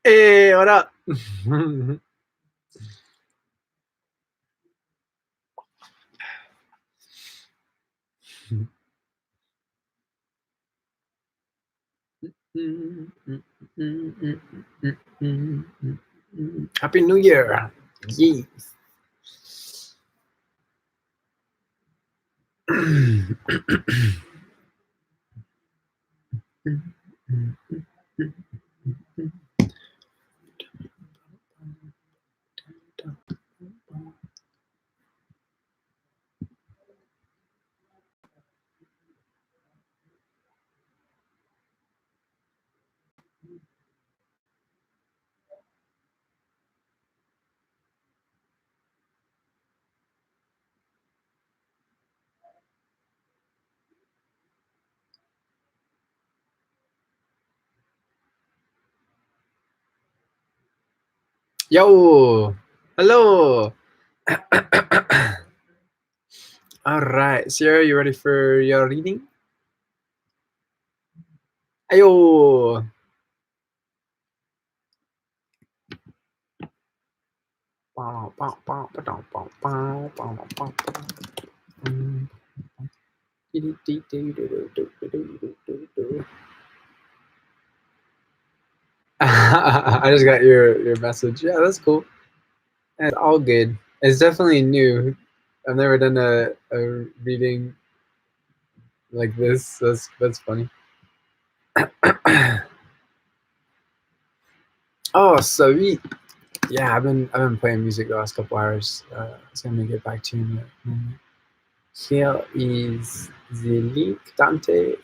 Hey, what up? Happy New Year. Yes. Yo, hello. All right, Sierra, you ready for your reading? Ayo. I just got your message. Yeah, that's cool. It's all good. It's definitely new. I've never done a reading like this. That's funny. Oh, sweet. Yeah, I've been playing music the last couple hours. I was gonna get back to you in a moment. Here is the link, Dante.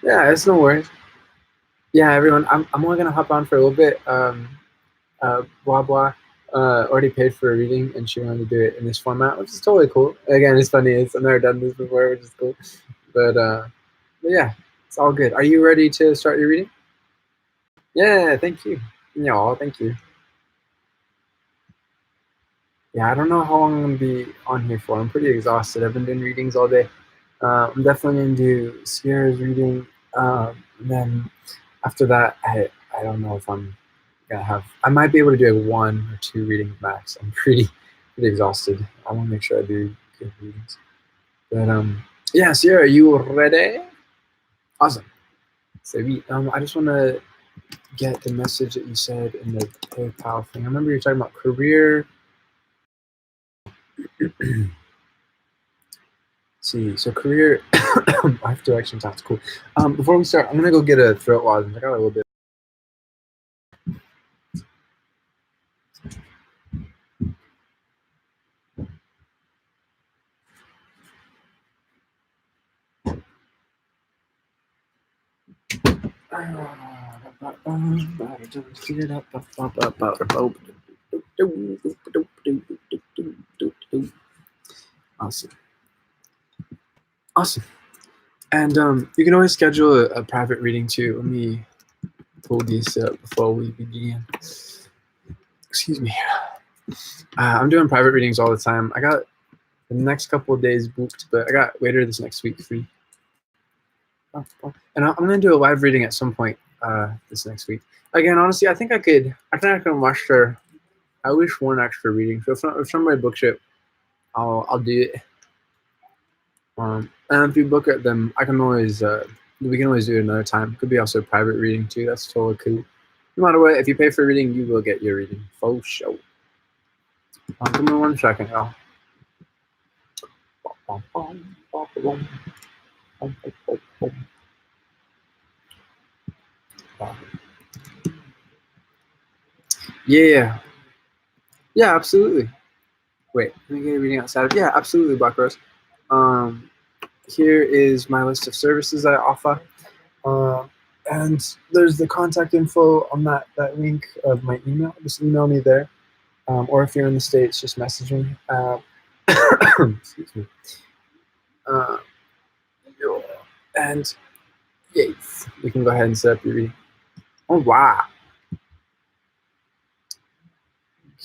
Yeah, it's no worries. Yeah, everyone, I'm only gonna hop on for a little bit. Blah blah. Already paid for a reading, and she wanted to do it in this format, which is totally cool. Again, it's funny. I've never done this before, which is cool. But yeah, it's all good. Are you ready to start your reading? Yeah, thank you. Yeah, thank you. Yeah, I don't know how long I'm gonna be on here for. I'm pretty exhausted. I've been doing readings all day. I'm definitely gonna do Sierra's reading, and then after that, I don't know if I'm gonna have. I might be able to do 1 or 2 readings max. I'm pretty exhausted. I want to make sure I do good readings. But yeah, Sierra, are you ready? Awesome. So I just want to get the message that you said in the PayPal thing. I remember you were talking about career. See, so career life direction sounds cool. Before we start, I'm gonna go get a throat lozenge. I got a little bit. Awesome. Awesome. And you can always schedule a private reading too. Let me pull these up before we begin. Excuse me. I'm doing private readings all the time. I got the next couple of days booked, but I got later this next week free. And I'm gonna do a live reading at some point this next week. Again, honestly, I think I can muster at least 1 extra reading. So if somebody books it, I'll do it. And if you book it, then we can always do it another time. Could be also a private reading too. That's totally cool. No matter what, if you pay for a reading, you will get your reading for sure. Give me 1 second, y'all. Yeah, yeah, absolutely. Wait, let me get a reading outside. Yeah, absolutely, Black Rose. Here is my list of services I offer. And there's the contact info on that link of my email. Just email me there. Or if you're in the States, just message me. Excuse me. And yes, we can go ahead and set up your reading. Oh, wow.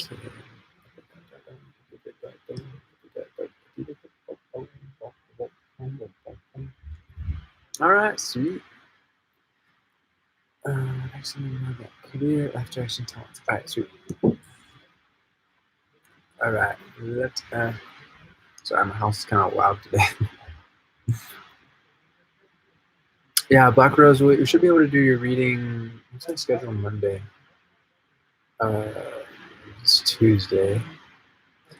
Okay. All right, sweet. Actually, career, life direction, talents. All right, sweet. All right, let's. Sorry, my house is kind of loud today. Yeah, Black Rose, we should be able to do your reading. What's my schedule on Monday? Uh, it's Tuesday.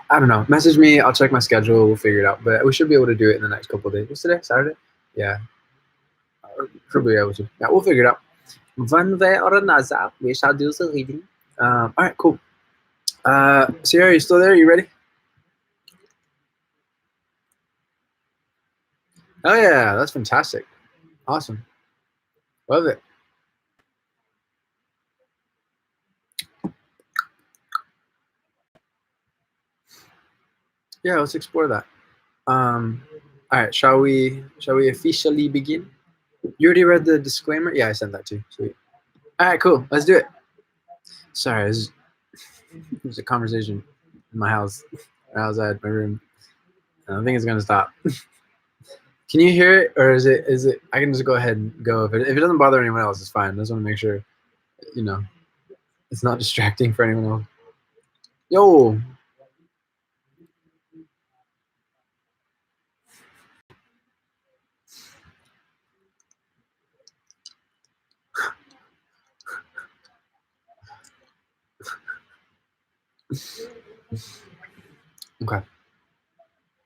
I don't know. Message me. I'll check my schedule. We'll figure it out. But we should be able to do it in the next couple of days. What's today? Saturday? Yeah. Should be able to. Yeah, we'll figure it out. One way or another, we shall do the reading. All right, cool. Sierra, you still there? You ready? Oh, yeah. That's fantastic. Awesome. Love it. Yeah, let's explore that. All right, shall we officially begin? You already read the disclaimer? Yeah, I sent that to you. Sweet. All right, cool. Let's do it. Sorry, there's a conversation in my house, outside my room. I don't think it's gonna stop. Can you hear it, or is it? I can just go ahead and go. If it doesn't bother anyone else, it's fine. I just want to make sure, you know, it's not distracting for anyone else. Yo. Okay. All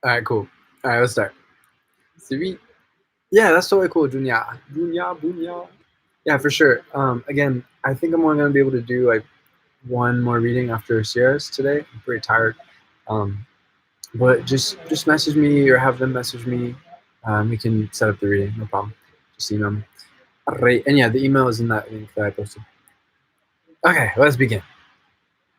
right. Cool. All right. Let's start. Sweet. Yeah, that's totally cool. Dunya. Dunya. Bunya. Yeah, for sure. Again, I think I'm only gonna be able to do like one more reading after Sierra's today. I'm pretty tired. Um, but just message me or have them message me. We can set up the reading, no problem. Just email me. All right, and yeah, the email is in that link that I posted. Okay, let's begin.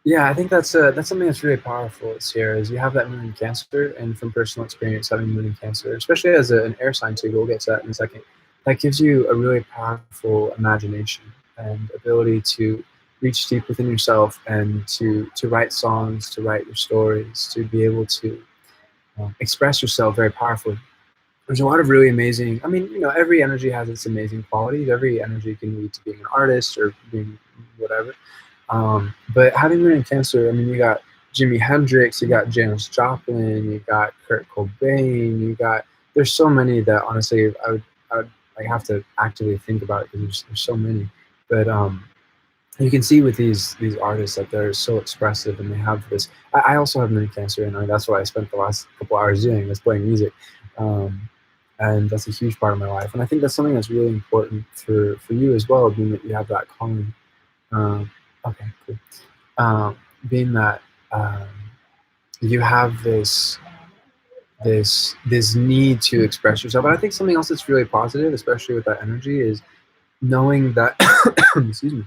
Yeah, I think that's something that's really powerful at Sierra is you have that moon in Cancer, and from personal experience having moon in Cancer, especially as an air sign too, we'll get to that in a second. That gives you a really powerful imagination and ability to reach deep within yourself and to write songs, to write your stories, to be able to express yourself very powerfully. There's a lot of really amazing. I mean, every energy has its amazing qualities. Every energy can lead to being an artist or being whatever. But having been in Cancer, I mean, you got Jimi Hendrix, you got Janis Joplin, you got Kurt Cobain, you got. There's so many that honestly I would like have to actively think about it because there's so many. But you can see with these artists that they're so expressive and they have this. I also have many Cancer, and that's what I spent the last couple hours doing, was playing music. Um, and that's a huge part of my life. And I think that's something that's really important for you as well, being that you have that calling. Um, okay, cool. Being that you have this need to express yourself. But I think something else that's really positive, especially with that energy, is knowing that excuse me,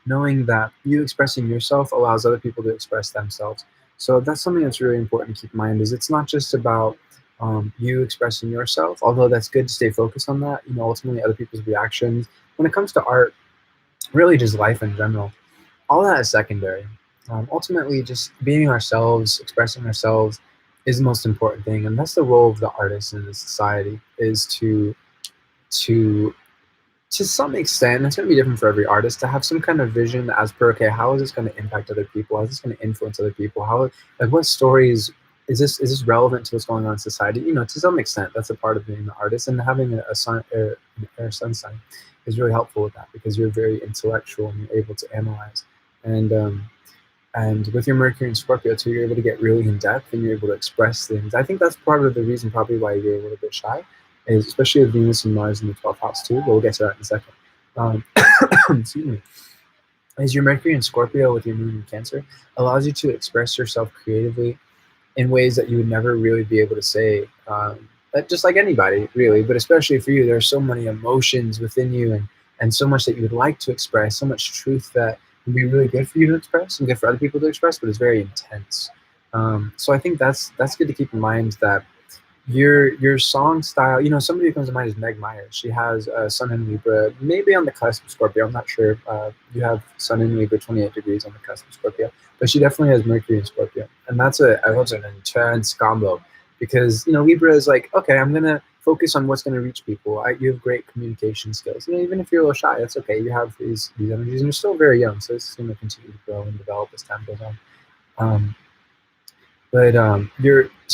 knowing that you expressing yourself allows other people to express themselves. So that's something that's really important to keep in mind. Is it's not just about you expressing yourself, although that's good to stay focused on that. Ultimately, other people's reactions. When it comes to art, really just life in general, all that is secondary. Ultimately, just being ourselves, expressing ourselves, is the most important thing, and that's the role of the artist in the society. Is to to some extent, it's going to be different for every artist, to have some kind of vision as per, okay, how is this going to impact other people? How is this going to influence other people? Like, what stories is this relevant to what's going on in society? To some extent, that's a part of being an artist, and having a sun, an air sun sign is really helpful with that because you're very intellectual and you're able to analyze. And and with your Mercury and Scorpio too, you're able to get really in depth and you're able to express things. I think that's part of the reason probably why you're a little bit shy, is especially with Venus and Mars in the 12th house too. But we'll get to that in a second. Um, excuse me. Is your Mercury and Scorpio with your Moon in Cancer allows you to express yourself creatively in ways that you would never really be able to say, just like anybody really, but especially for you. There are so many emotions within you, and so much that you would like to express, so much truth that would be really good for you to express and good for other people to express, but it's very intense. So I think that's good to keep in mind, that your song style, somebody who comes to mind is Meg Myers. She has Sun in Libra, maybe on the cusp of Scorpio. I'm not sure. You have Sun in Libra, 28 degrees on the cusp of Scorpio, but she definitely has Mercury in Scorpio, and that's an intense combo, because Libra is like, okay, I'm gonna focus on what's going to reach people. You have great communication skills. Even if you're a little shy, that's okay. You have these energies, and you're still very young, so it's going to continue to grow and develop as time goes on. But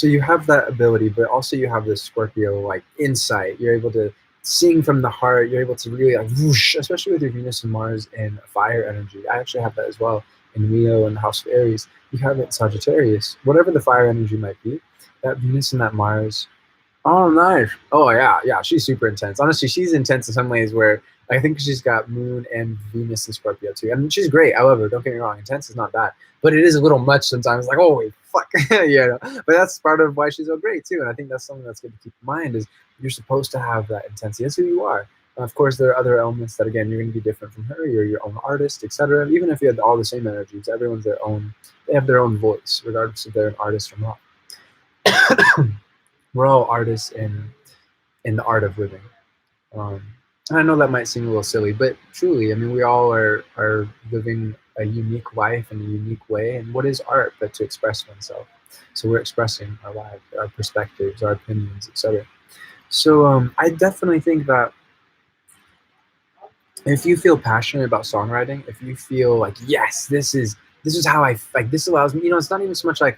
you have that ability, but also you have this Scorpio like insight. You're able to sing from the heart. You're able to really like whoosh, especially with your Venus and Mars and fire energy. I actually have that as well in Leo and the House of Aries. You have it in Sagittarius. Whatever the fire energy might be, that Venus and that Mars. Oh, nice. Oh, yeah, yeah. She's super intense. Honestly, she's intense in some ways where I think she's got Moon and Venus in Scorpio too. I mean, she's great. However, don't get me wrong, intense is not bad, but it is a little much sometimes. Like, holy fuck, yeah. But that's part of why she's so great too. And I think that's something that's good to keep in mind is you're supposed to have that intensity. That's who you are. Of course, there are other elements that again you're going to be different from her. You're your own artist, etc. Even if you had all the same energies, everyone's their own. They have their own voice, regardless if they're an artist or not. We're all artists in the art of living. And I know that might seem a little silly, but truly, I mean, we all are living a unique life in a unique way. And what is art but to express oneself? So we're expressing our lives, our perspectives, our opinions, etc. So I definitely think that if you feel passionate about songwriting, if you feel like, yes, this is how I like, this allows me, it's not even so much like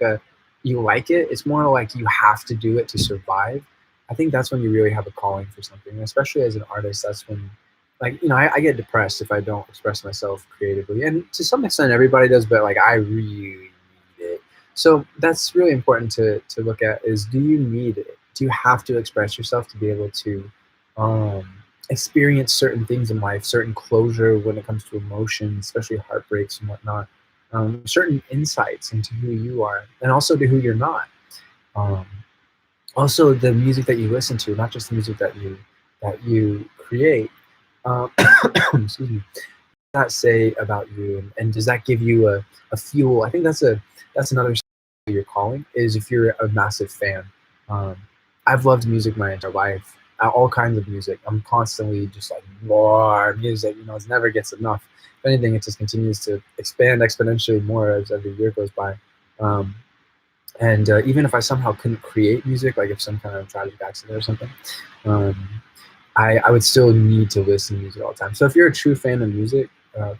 you like it, it's more like you have to do it to survive. I think that's when you really have a calling for something, and especially as an artist. That's when, like, I get depressed if I don't express myself creatively, and to some extent everybody does, but like I really need it. So that's really important to look at is, do you need it? Do you have to express yourself to be able to experience certain things in life, certain closure when it comes to emotions, especially heartbreaks and whatnot, certain insights into who you are and also to who you're not. Also, the music that you listen to, not just the music that you create. Excuse me. That say about you, and does that give you a fuel? I think that's another your calling is if you're a massive fan. I've loved music my entire life, all kinds of music. I'm constantly just like more music. It never gets enough. If anything, it just continues to expand exponentially more as every year goes by. And even if I somehow couldn't create music, like if some kind of tragic accident or something, I would still need to listen to music all the time. So if you're a true fan of music,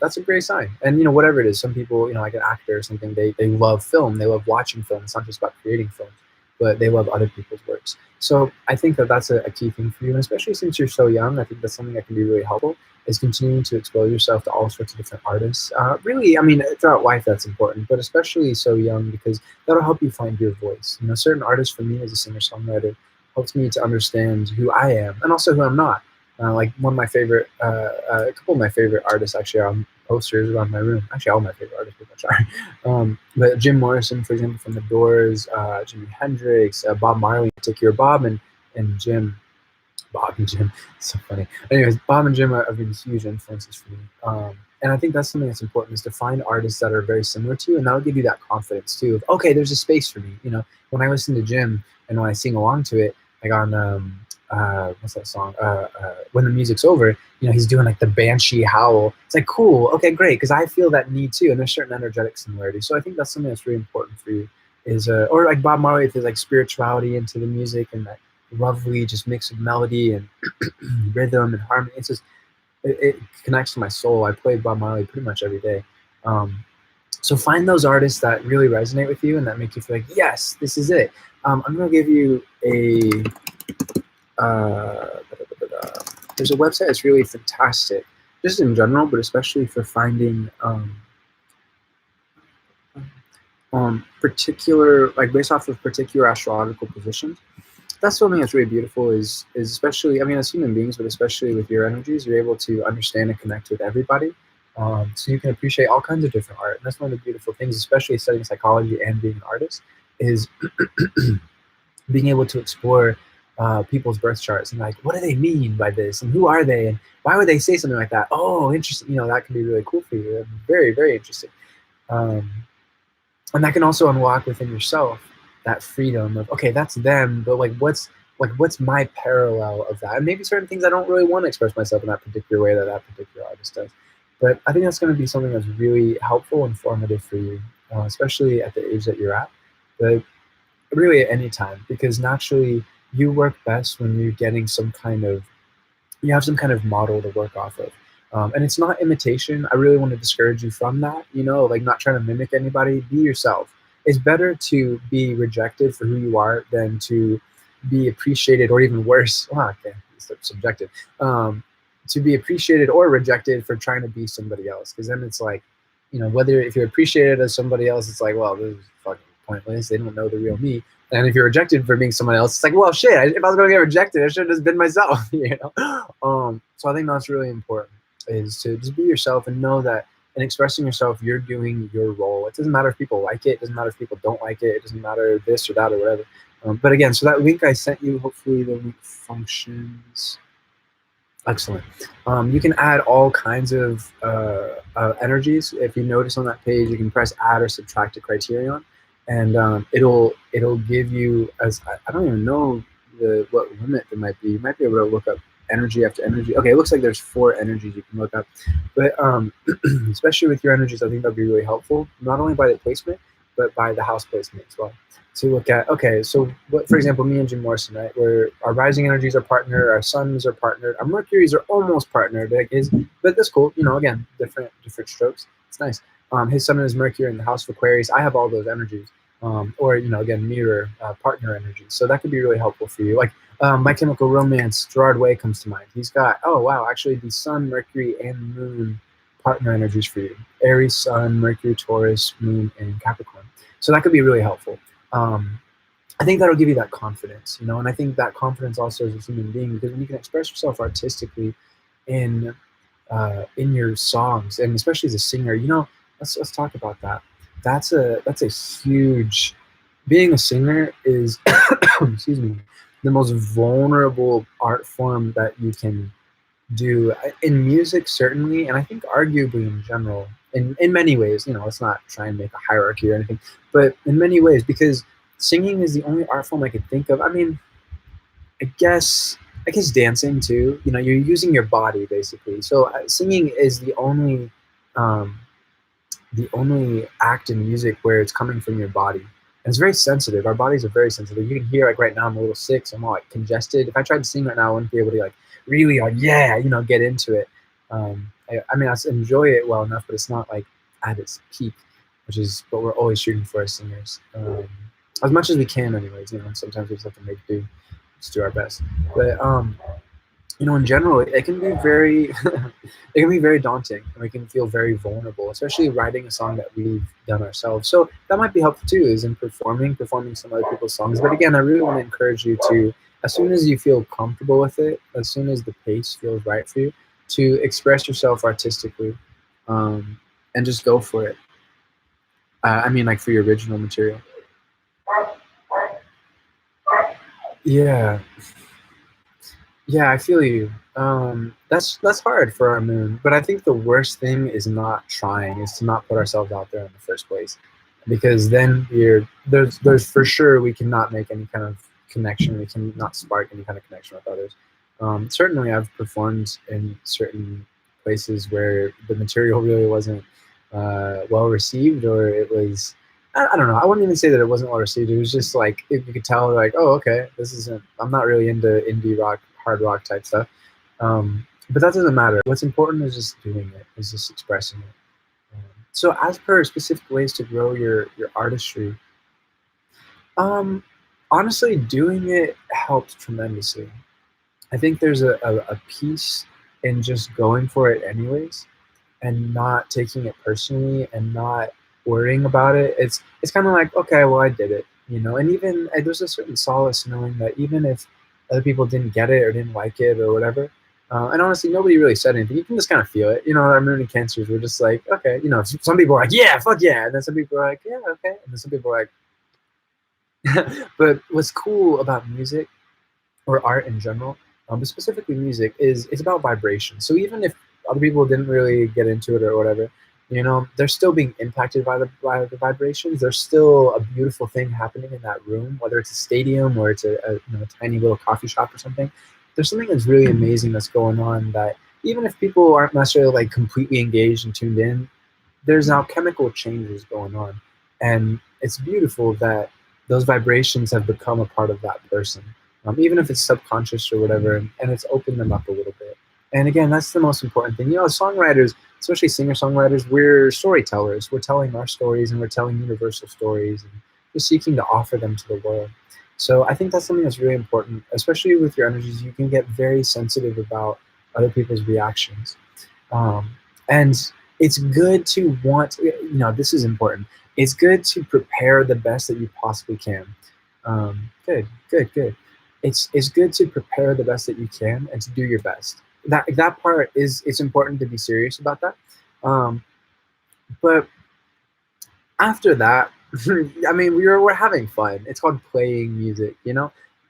that's a great sign. And whatever it is, some people, like an actor or something, they love film, they love watching film. It's not just about creating film, but they love other people's works. So I think that that's a key thing for you, and especially since you're so young, I think that's something that can be really helpful. Is continuing to expose yourself to all sorts of different artists. Really, I mean, throughout life that's important, but especially so young because that'll help you find your voice. Certain artists for me as a singer-songwriter helps me to understand who I am and also who I'm not. Like one of my favorite, a couple of my favorite artists actually are on posters around my room. Actually, all my favorite artists pretty much are. But Jim Morrison, for example, from The Doors, Jimi Hendrix, Bob Marley, particular Bob and Jim. Bob and Jim, it's so funny. Anyways, Bob and Jim have been huge influences for me. And I think that's something that's important is to find artists that are very similar to you, and that'll give you that confidence too. Of, okay, there's a space for me. When I listen to Jim and when I sing along to it, like on what's that song? When the music's over, he's doing like the banshee howl. It's like cool, okay, great, because I feel that need too, and there's certain energetic similarities. So I think that's something that's really important for you. Is or like Bob Marley, if there's like spirituality into the music and that lovely just mix of melody and rhythm and harmony. It's just it connects to my soul. I play Bob Marley pretty much every day. So find those artists that really resonate with you and that make you feel like, yes, this is it. I'm gonna give you a there's a website that's really fantastic, just in general, but especially for finding particular, like based off of particular astrological positions. That's something that's really beautiful is especially, I mean, as human beings, but especially with your energies, you're able to understand and connect with everybody. So you can appreciate all kinds of different art. And that's one of the beautiful things, especially studying psychology and being an artist, is being able to explore people's birth charts and like, what do they mean by this? And who are they? And why would they say something like that? Oh, interesting. That can be really cool for you. Very, very interesting. And that can also unlock within yourself that freedom of, okay, that's them, but what's my parallel of that? And maybe certain things I don't really want to express myself in that particular way that particular artist does. But I think that's going to be something that's really helpful and formative for you, especially at the age that you're at, but really at any time, because naturally you work best when you're getting some kind of you have some kind of model to work off of. And it's not imitation. I really want to discourage you from that, like not trying to mimic anybody. Be yourself. It's better to be rejected for who you are than to be appreciated, or even worse, okay, it's subjective, to be appreciated or rejected for trying to be somebody else. Because then it's like, whether if you're appreciated as somebody else, it's like, well, this is fucking pointless. They don't know the real me. And if you're rejected for being someone else, it's like, well, shit. If I was going to get rejected, I should have just been myself. So I think that's really important, is to just be yourself and know that in expressing yourself, you're doing your role. It doesn't matter if people like it. It doesn't matter if people don't like it. It doesn't matter this or that or whatever. But again, so that link I sent you, hopefully the link functions. Excellent. You can add all kinds of energies. If you notice on that page, you can press add or subtract a criterion, and it'll give you, as I don't even know what limit there might be. You might be able to look up energy after energy. Okay, it looks like there's 4 energies you can look up, but especially with your energies, I think that'd be really helpful. Not only by the placement, but by the house placement as well. To look at, okay, so what, for example, me and Jim Morrison, right, where our rising energies are partnered, our suns are partnered, our Mercuries are almost partnered, but that's cool. Again, different strokes. It's nice. His sun is Mercury in the house of Aquarius. I have all those energies, or again, mirror partner energies. So that could be really helpful for you. Like My Chemical Romance, Gerard Way comes to mind. He's got, oh wow, actually the Sun, Mercury, and Moon partner energies for you. Aries, Sun, Mercury, Taurus, Moon, and Capricorn. So that could be really helpful. I think that'll give you that confidence, and I think that confidence also as a human being, because when you can express yourself artistically in your songs, and especially as a singer, let's talk about that. That's a huge. Being a singer is, excuse me, the most vulnerable art form that you can do in music, certainly, and I think arguably in general, in many ways. Let's not try and make a hierarchy or anything, but in many ways, because singing is the only art form I could think of. I mean, I guess dancing too. You're using your body basically. So singing is the only act in music where it's coming from your body. And it's very sensitive. Our bodies are very sensitive. You can hear, like, right now I'm a little sick, so I'm all like congested. If I tried to sing right now, I wouldn't be able to like really like get into it. I mean, I enjoy it well enough, but it's not like at its peak, which is what we're always shooting for as singers. As much as we can, anyways. Sometimes we just have to make do, just do our best. But in general, it can be very, it can be very daunting, and we can feel very vulnerable, especially writing a song that we've done ourselves. So that might be helpful too, is in performing some other people's songs. But again, I really want to encourage you to, as soon as you feel comfortable with it, as soon as the pace feels right for you, to express yourself artistically, and just go for it. I mean, like, for your original material. Yeah. Yeah, I feel you. That's hard for our moon, but I think the worst thing is not trying, is to not put ourselves out there in the first place, because then there's for sure we cannot make any kind of connection. We cannot spark any kind of connection with others. Certainly, I've performed in certain places where the material really wasn't well received, or it was. I don't know. I wouldn't even say that it wasn't well received. It was just like, if you could tell, like, oh, okay, this isn't. I'm not really into indie rock, hard rock type stuff. But that doesn't matter. What's important is just doing it, is just expressing it. So, as per specific ways to grow your artistry, um, honestly, doing it helped tremendously. I think there's a piece in just going for it anyways, and not taking it personally, and not worrying about it. It's kind of like, okay, well, I did it. And even there's a certain solace knowing that even if other people didn't get it or didn't like it or whatever, and honestly, nobody really said anything. You can just kind of feel it. Our moon and cancers were just like, okay, some people are like, yeah, fuck yeah, and then some people are like, yeah, okay, and then some people are like, but what's cool about music, or art in general, but specifically music, is it's about vibration. So even if other people didn't really get into it or whatever, they're still being impacted by the vibrations. There's still a beautiful thing happening in that room, whether it's a stadium or it's a tiny little coffee shop or something. There's something that's really amazing that's going on, that even if people aren't necessarily like completely engaged and tuned in, there's now chemical changes going on, and it's beautiful that those vibrations have become a part of that person. even if it's subconscious or whatever, and it's opened them up a little bit. And again, that's the most important thing. As songwriters, especially singer-songwriters, we're storytellers. We're telling our stories, and we're telling universal stories, and we're seeking to offer them to the world. So I think that's something that's really important, especially with your energies. You can get very sensitive about other people's reactions. Um, and it's good to want, this is important. It's good to prepare the best that you possibly can. Good, good, good. It's good to prepare the best that you can and to do your best. That part is, it's important to be serious about that. Um, but after that, I mean, we're having fun. It's called playing music,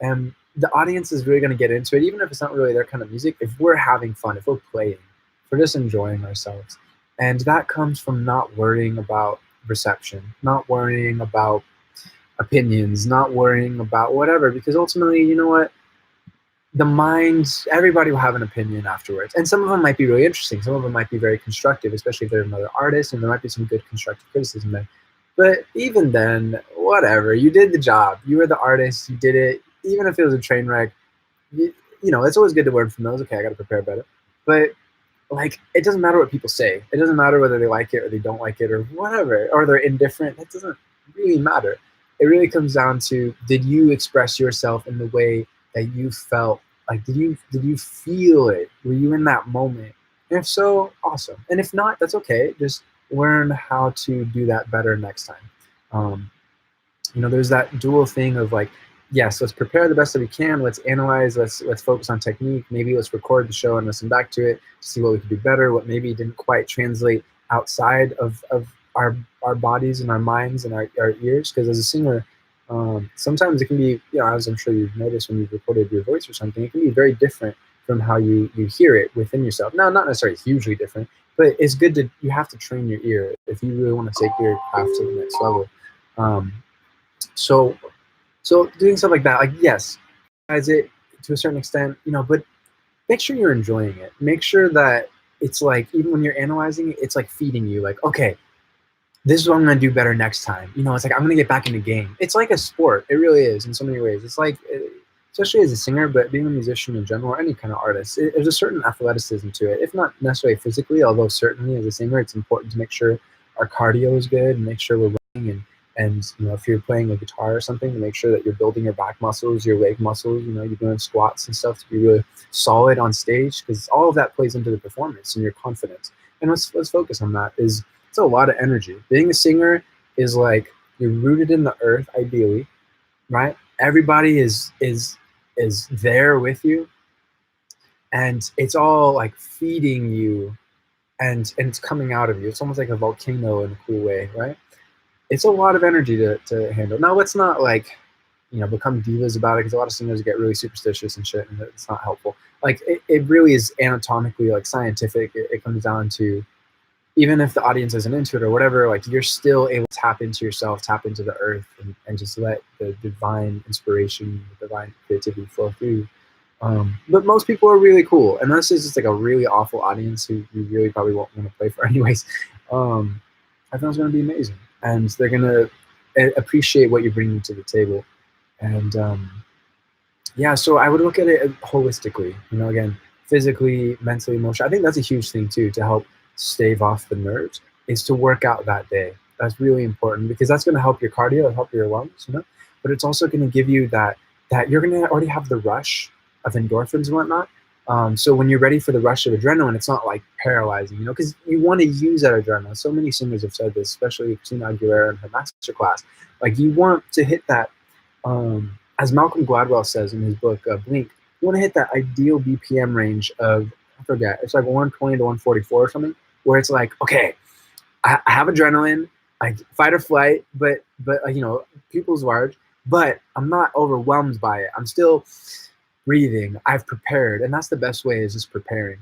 and the audience is really going to get into it, even if it's not really their kind of music. If we're having fun, if we're playing, if we're just enjoying ourselves, and that comes from not worrying about reception, not worrying about opinions, not worrying about whatever, because ultimately, you know what? The mind, everybody will have an opinion afterwards. And some of them might be really interesting. Some of them might be very constructive, especially if they're another artist, and there might be some good constructive criticism there. But even then, whatever, you did the job. You were the artist, you did it. Even if it was a train wreck, it's always good to learn from those. Okay, I got to prepare better. But like, it doesn't matter what people say. It doesn't matter whether they like it or they don't like it or whatever, or they're indifferent. That doesn't really matter. It really comes down to, did you express yourself in the way that you felt? Like, did you feel it? Were you in that moment? And if so, awesome. And if not, that's okay. Just learn how to do that better next time. Um, there's that dual thing of like, yes, let's prepare the best that we can. Let's analyze. Let's focus on technique. Maybe let's record the show and listen back to it to see what we could do better. What maybe didn't quite translate outside of our bodies and our minds and our ears. Because as a singer, sometimes it can be, as I'm sure you've noticed when you've recorded your voice or something, it can be very different from how you hear it within yourself. Now, not necessarily hugely different, but it's good to, you have to train your ear if you really want to take your craft to the next level. Um, so doing stuff like that, like, yes, as it to a certain extent, but make sure you're enjoying it. Make sure that it's like, even when you're analyzing it, it's like feeding you. Like, okay, this is what I'm gonna do better next time. It's like, I'm gonna get back in the game. It's like a sport. It really is in so many ways. It's like, especially as a singer, but being a musician in general, or any kind of artist, there's a certain athleticism to it. If not necessarily physically, although certainly as a singer, it's important to make sure our cardio is good and make sure we're running, and if you're playing a guitar or something, to make sure that you're building your back muscles, your leg muscles. You're doing squats and stuff to be really solid on stage, because all of that plays into the performance and your confidence. And let's focus on that. It's a lot of energy. Being a singer is like, you're rooted in the earth, ideally, right? Everybody is there with you, and it's all like feeding you, and it's coming out of you. It's almost like a volcano in a cool way, right? It's a lot of energy to handle. Now, let's not like, become divas about it, because a lot of singers get really superstitious and shit, and it's not helpful. Like, it really is anatomically, like, scientific. It comes down to, even if the audience isn't into it or whatever, like, you're still able to tap into yourself, tap into the earth, and just let the divine inspiration, the divine creativity flow through. But most people are really cool, unless it's just like a really awful audience who you really probably won't want to play for anyways. Everyone's going to be amazing, and they're going to appreciate what you're bringing to the table. And yeah, so I would look at it holistically, again, physically, mentally, emotionally. I think that's a huge thing too, to help stave off the nerves, is to work out that day. That's really important, because that's going to help your cardio, help your lungs, but it's also going to give you that you're going to already have the rush of endorphins and whatnot. So when you're ready for the rush of adrenaline, it's not like paralyzing, because you want to use that adrenaline. So many singers have said this, especially Christina Aguilera in her masterclass. Like, you want to hit that, as Malcolm Gladwell says in his book, Blink, you want to hit that ideal BPM range of, I forget, it's like 120 to 144 or something, where it's like, okay, I have adrenaline, like fight or flight, but pupils large, but I'm not overwhelmed by it. I'm still breathing. I've prepared, and that's the best way, is just preparing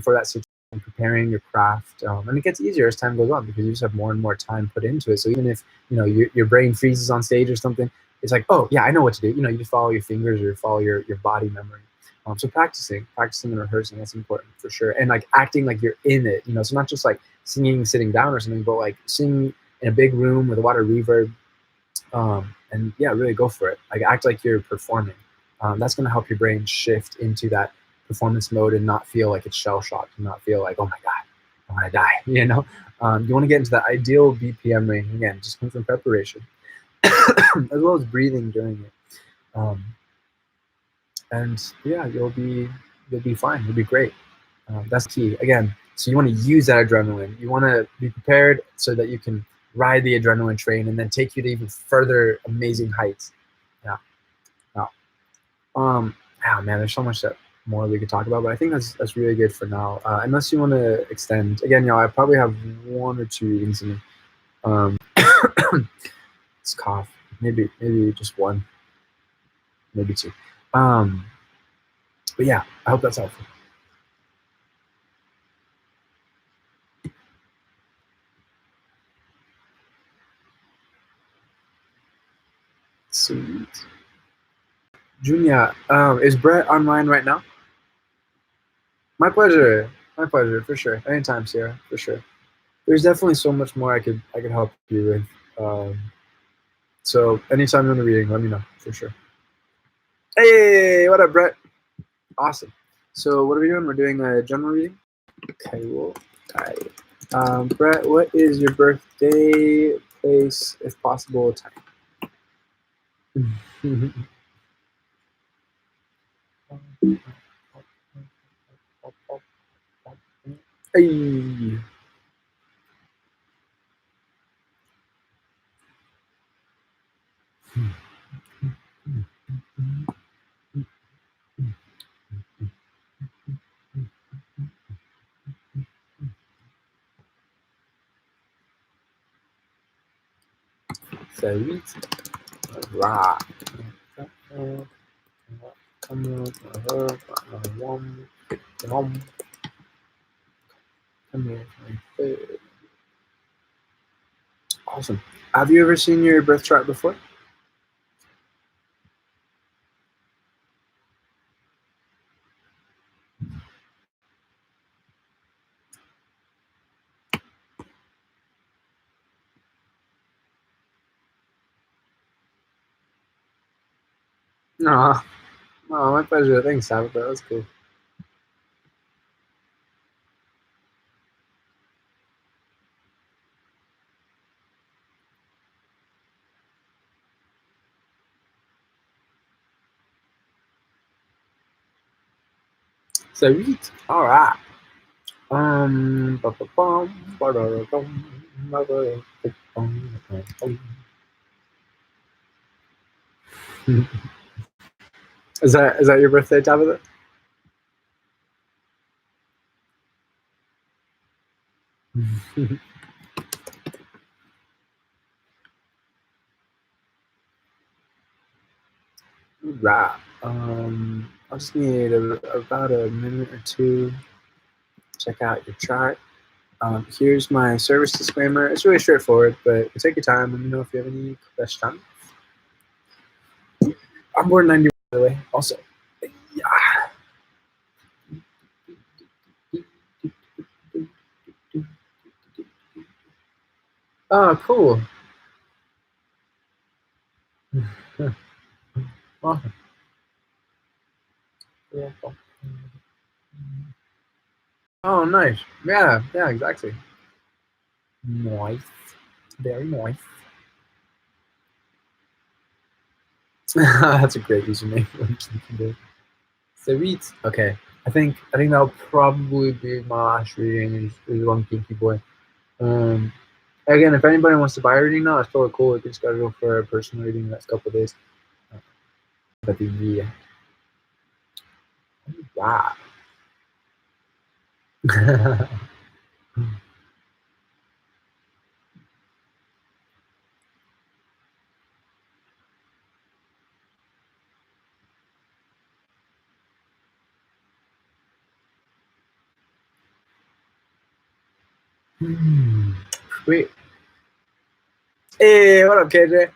for that situation, preparing your craft, and it gets easier as time goes on, because you just have more and more time put into it. So even if your brain freezes on stage or something, it's like, oh yeah, I know what to do. You just follow your fingers or follow your body memory. So practicing and rehearsing, that's important for sure. And like acting like you're in it, so not just like singing sitting down or something, but like singing in a big room with a lot of reverb. And yeah, really go for it. Like, act like you're performing. That's going to help your brain shift into that performance mode and not feel like it's shell shocked and not feel like, oh my God, I want to die. You want to get into that ideal BPM range. Again, just comes from preparation as well as breathing during it. And yeah, you'll be fine. You'll be great. That's key. Again, so you want to use that adrenaline. You want to be prepared so that you can ride the adrenaline train and then take you to even further amazing heights. Yeah. Yeah. Oh man, there's so much that more we could talk about, but I think that's really good for now. Unless you want to extend, again, I probably have one or two readings in me. It's cough. Maybe just one, maybe two. Um, but yeah, I hope that's helpful. Sweet. Junior, is Brett online right now? My pleasure. My pleasure, for sure. Anytime, Sierra, for sure. There's definitely so much more I could help you with. So anytime you're in the reading, let me know, for sure. Hey, what up, Brett? Awesome. So what are we doing? We're doing a general reading? Okay, well, Brett, what is your birthday, place, if possible, time? Hey. Sweet. Right. Awesome. Have you ever seen your birth chart before? No. No, my pleasure. Thanks, Tabitha. That was cool. Sweet. All right. Ba-ba-bum, ba-da-da-dum, ba-da-da-dum. Is that your birthday, Tabitha? Right. I just need about a minute or two. Check out your chart. Here's my service disclaimer. It's really straightforward, but take your time. Let me know if you have any questions. I'm born 91, by the way. Also, yeah. Oh, cool. Awesome. Oh, nice. Yeah, yeah, exactly. Nice. Very nice. That's a great username. Sweet. Okay. I think that'll probably be my last reading is one Pinky Boy. Um Again, if anybody wants to buy a reading now, it's totally cool. We can schedule for a personal reading in the next couple of days. But yeah. Wow. Sweet. Hey, what up, KJ?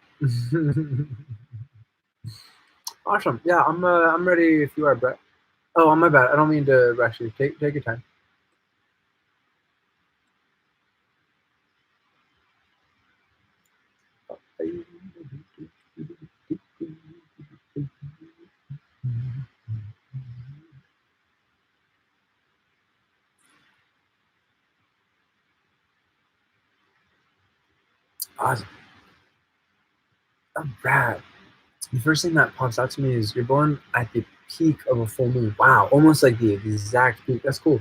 Awesome. Yeah, I'm ready if you are, Brett. Oh, my bad. I don't mean to rush you. Take your time. Awesome. Oh, rad. The first thing that pops out to me is you're born at the peak of a full moon. Wow, almost like the exact peak. That's cool.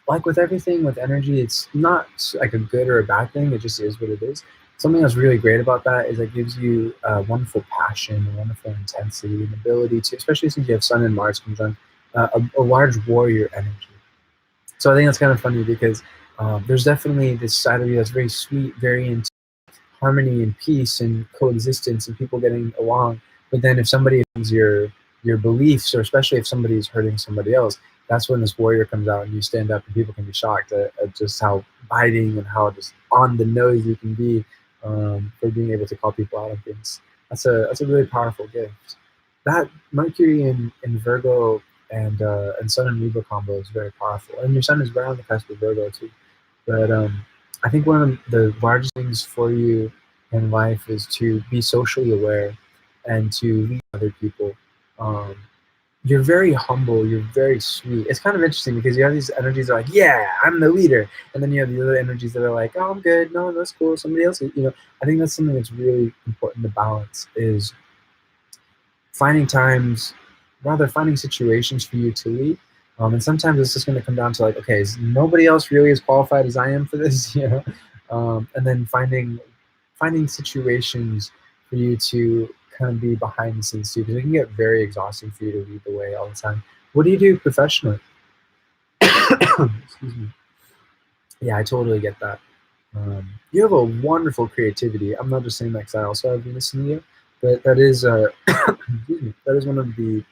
Like with everything with energy, it's not like a good or a bad thing. It just is what it is. Something that's really great about that is it gives you a wonderful passion, a wonderful intensity, and ability to, especially since you have Sun and Mars conjunct, a large warrior energy. So I think that's kind of funny because there's definitely this side of you that's very sweet, very intense, harmony and peace and coexistence and people getting along. But then if somebody offends your beliefs, or especially if somebody's hurting somebody else, that's when this warrior comes out and you stand up and people can be shocked at just how biting and how just on the nose you can be, for being able to call people out on things. That's a really powerful gift. That Mercury in Virgo and Sun and Libra combo is very powerful, and your Sun is right on the cusp of Virgo too. But I think one of the largest things for you in life is to be socially aware and to lead other people. Um, you're very humble. You're very sweet. It's kind of interesting because you have these energies that are like, yeah, I'm the leader, and then you have the other energies that are like, oh, I'm good. No, that's cool. Somebody else, I think that's something that's really important to balance is finding times, rather finding situations for you to lead. And sometimes it's just going to come down to like, okay, is nobody else really as qualified as I am for this, and then finding situations for you to kind of be behind the scenes too, because it can get very exhausting for you to lead the way all the time. What do you do professionally? Excuse me. Yeah, I totally get that. You have a wonderful creativity. I'm not just saying that because I also have Venus in you, but that is excuse me, that is one of the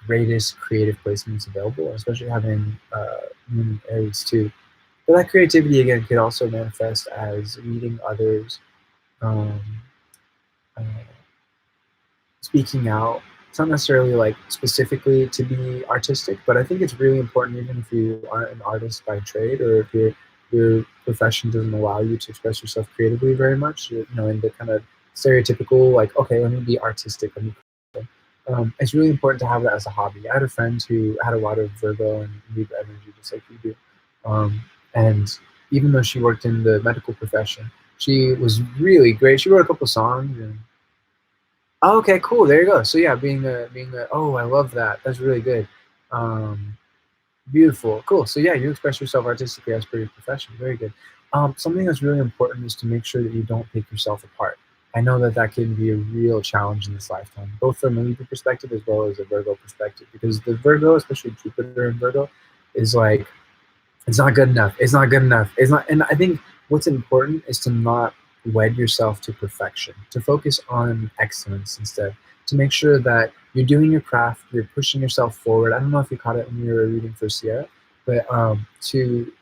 greatest creative placements available, especially having Moon in Aries too. But that creativity again could also manifest as leading others, um, uh, speaking out. It's not necessarily like specifically to be artistic, but I think it's really important even if you aren't an artist by trade, or if your profession doesn't allow you to express yourself creatively very much, in the kind of stereotypical like, okay, let me be artistic, let me. It's really important to have that as a hobby. I had a friend who had a lot of Virgo and Libra energy, just like you do. And even though she worked in the medical profession, she was really great. She wrote a couple songs and oh, okay, cool. There you go. So yeah, being a oh, I love that. That's really good. Um, Beautiful, cool. So yeah, you express yourself artistically as per your profession. Very good. Something that's really important is to make sure that you don't pick yourself apart. I know that that can be a real challenge in this lifetime, both from a Libra perspective as well as a Virgo perspective, because the Virgo, especially Jupiter in Virgo, is like it's not good enough. It's not good enough. It's not. And I think what's important is to not wed yourself to perfection, to focus on excellence instead, to make sure that you're doing your craft, you're pushing yourself forward. I don't know if you caught it when you were reading for Sierra, but to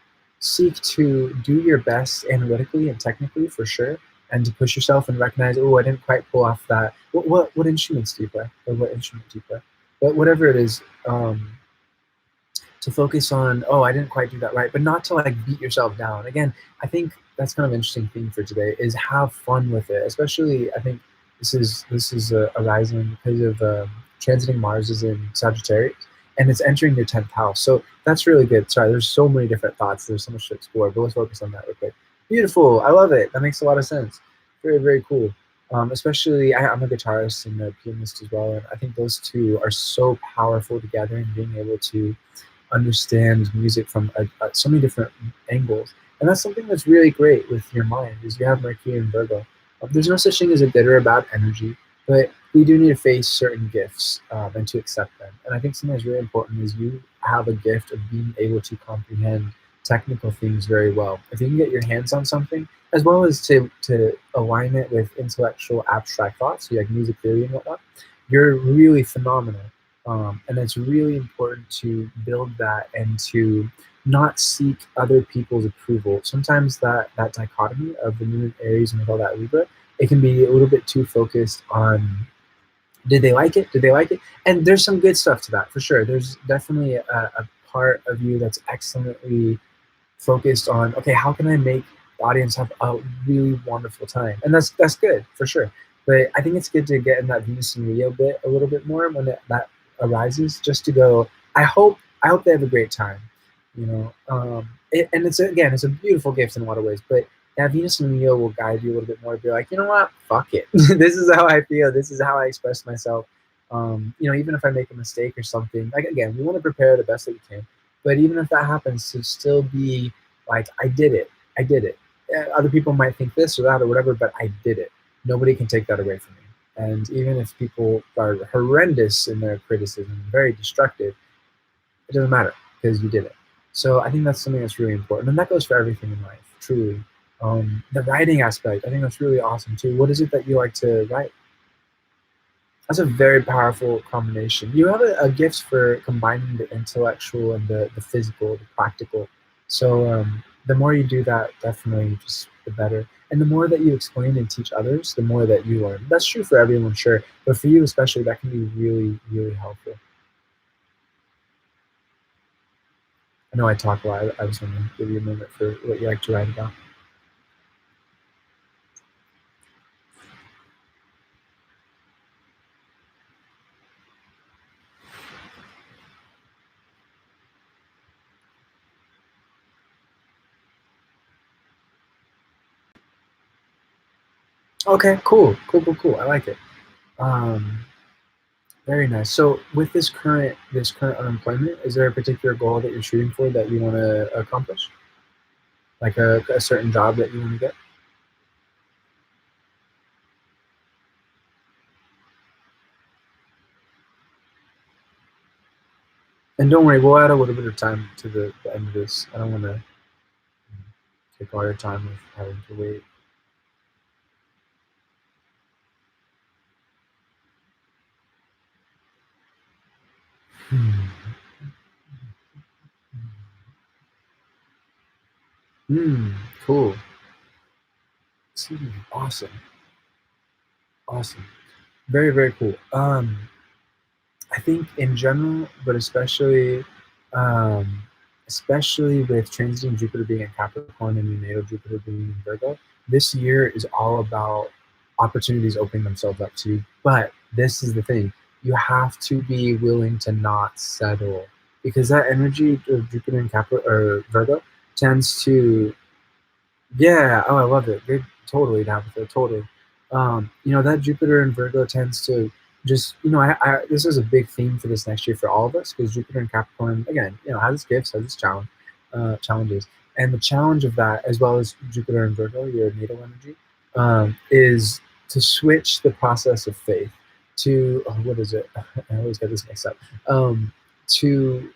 seek to do your best analytically and technically for sure, and to push yourself and recognize, oh, I didn't quite pull off that. What instruments do you play, or what instrument do you play? But whatever it is, to focus on, oh, I didn't quite do that right, but not to like beat yourself down. Again, I think that's kind of an interesting thing for today is have fun with it. Especially, I think this is arising because of transiting Mars is in Sagittarius and it's entering your 10th house. So that's really good. Sorry, there's so many different thoughts. There's so much to explore, but let's focus on that real quick. Beautiful. I love it. That makes a lot of sense. Very, very cool. Especially, I'm a guitarist and a pianist as well, and I think those two are so powerful together in being able to understand music from so many different angles. And that's something that's really great with your mind is you have Mercury and Virgo. There's no such thing as a good or a bad energy, but we do need to face certain gifts and to accept them. And I think something that's really important is you have a gift of being able to comprehend technical things very well. If you can get your hands on something, as well as to align it with intellectual abstract thoughts, so like music theory and whatnot, you're really phenomenal. And it's really important to build that and to not seek other people's approval. Sometimes that dichotomy of the Moon in Aries and with all that Libra, it can be a little bit too focused on did they like it? Did they like it? And there's some good stuff to that for sure. There's definitely a part of you that's excellently focused on, okay, how can I make the audience have a really wonderful time? And that's good for sure. But I think it's good to get in that Venus and Leo bit a little bit more when that arises, just to go, I hope they have a great time. And it's again, it's a beautiful gift in a lot of ways, but That Venus and Leo will guide you a little bit more to be like, you know what, fuck it. This is how I feel. This is how I express myself. Even if I make a mistake or something, like again, we want to prepare the best that we can. But even if that happens, to still be like, I did it. I did it. Other people might think this or that or whatever, but I did it. Nobody can take that away from me. And even if people are horrendous in their criticism, very destructive, it doesn't matter because you did it. So I think that's something that's really important, and that goes for everything in life, truly. The writing aspect, I think that's really awesome too. What is it that you like to write? That's a very powerful combination. You have a gift for combining the intellectual and the physical, the practical. So the more you do that, definitely just the better. And the more that you explain and teach others, the more that you learn. That's true for everyone, sure, but for you especially, that can be really, really helpful. I know I talk a lot. I just want to give you a moment for what you like to write about. Okay, cool, cool, cool, cool. I like it. Um, Very nice. So, with this current unemployment, is there a particular goal that you're shooting for that you want to accomplish? Like a certain job that you want to get? And don't worry, we'll add a little bit of time to the end of this. I don't want to take all your time with having to wait. Hmm. Hmm. Cool. Awesome. Awesome. Very, very cool. I think in general, but um, especially with transiting Jupiter being in Capricorn and your natal Jupiter being in Virgo, this year is all about opportunities opening themselves up to you. But this is the thing: you have to be willing to not settle, because that energy of Jupiter in Capricorn or Virgo tends to, yeah, oh, I love it. They're totally down with it, totally. That Jupiter and Virgo tends to just, this is a big theme for this next year for all of us, because Jupiter and Capricorn, again, has its gifts, has its challenges. And the challenge of that, as well as Jupiter and Virgo, your natal energy, is to switch the process of faith to, oh, what is it? I always get this mixed up. To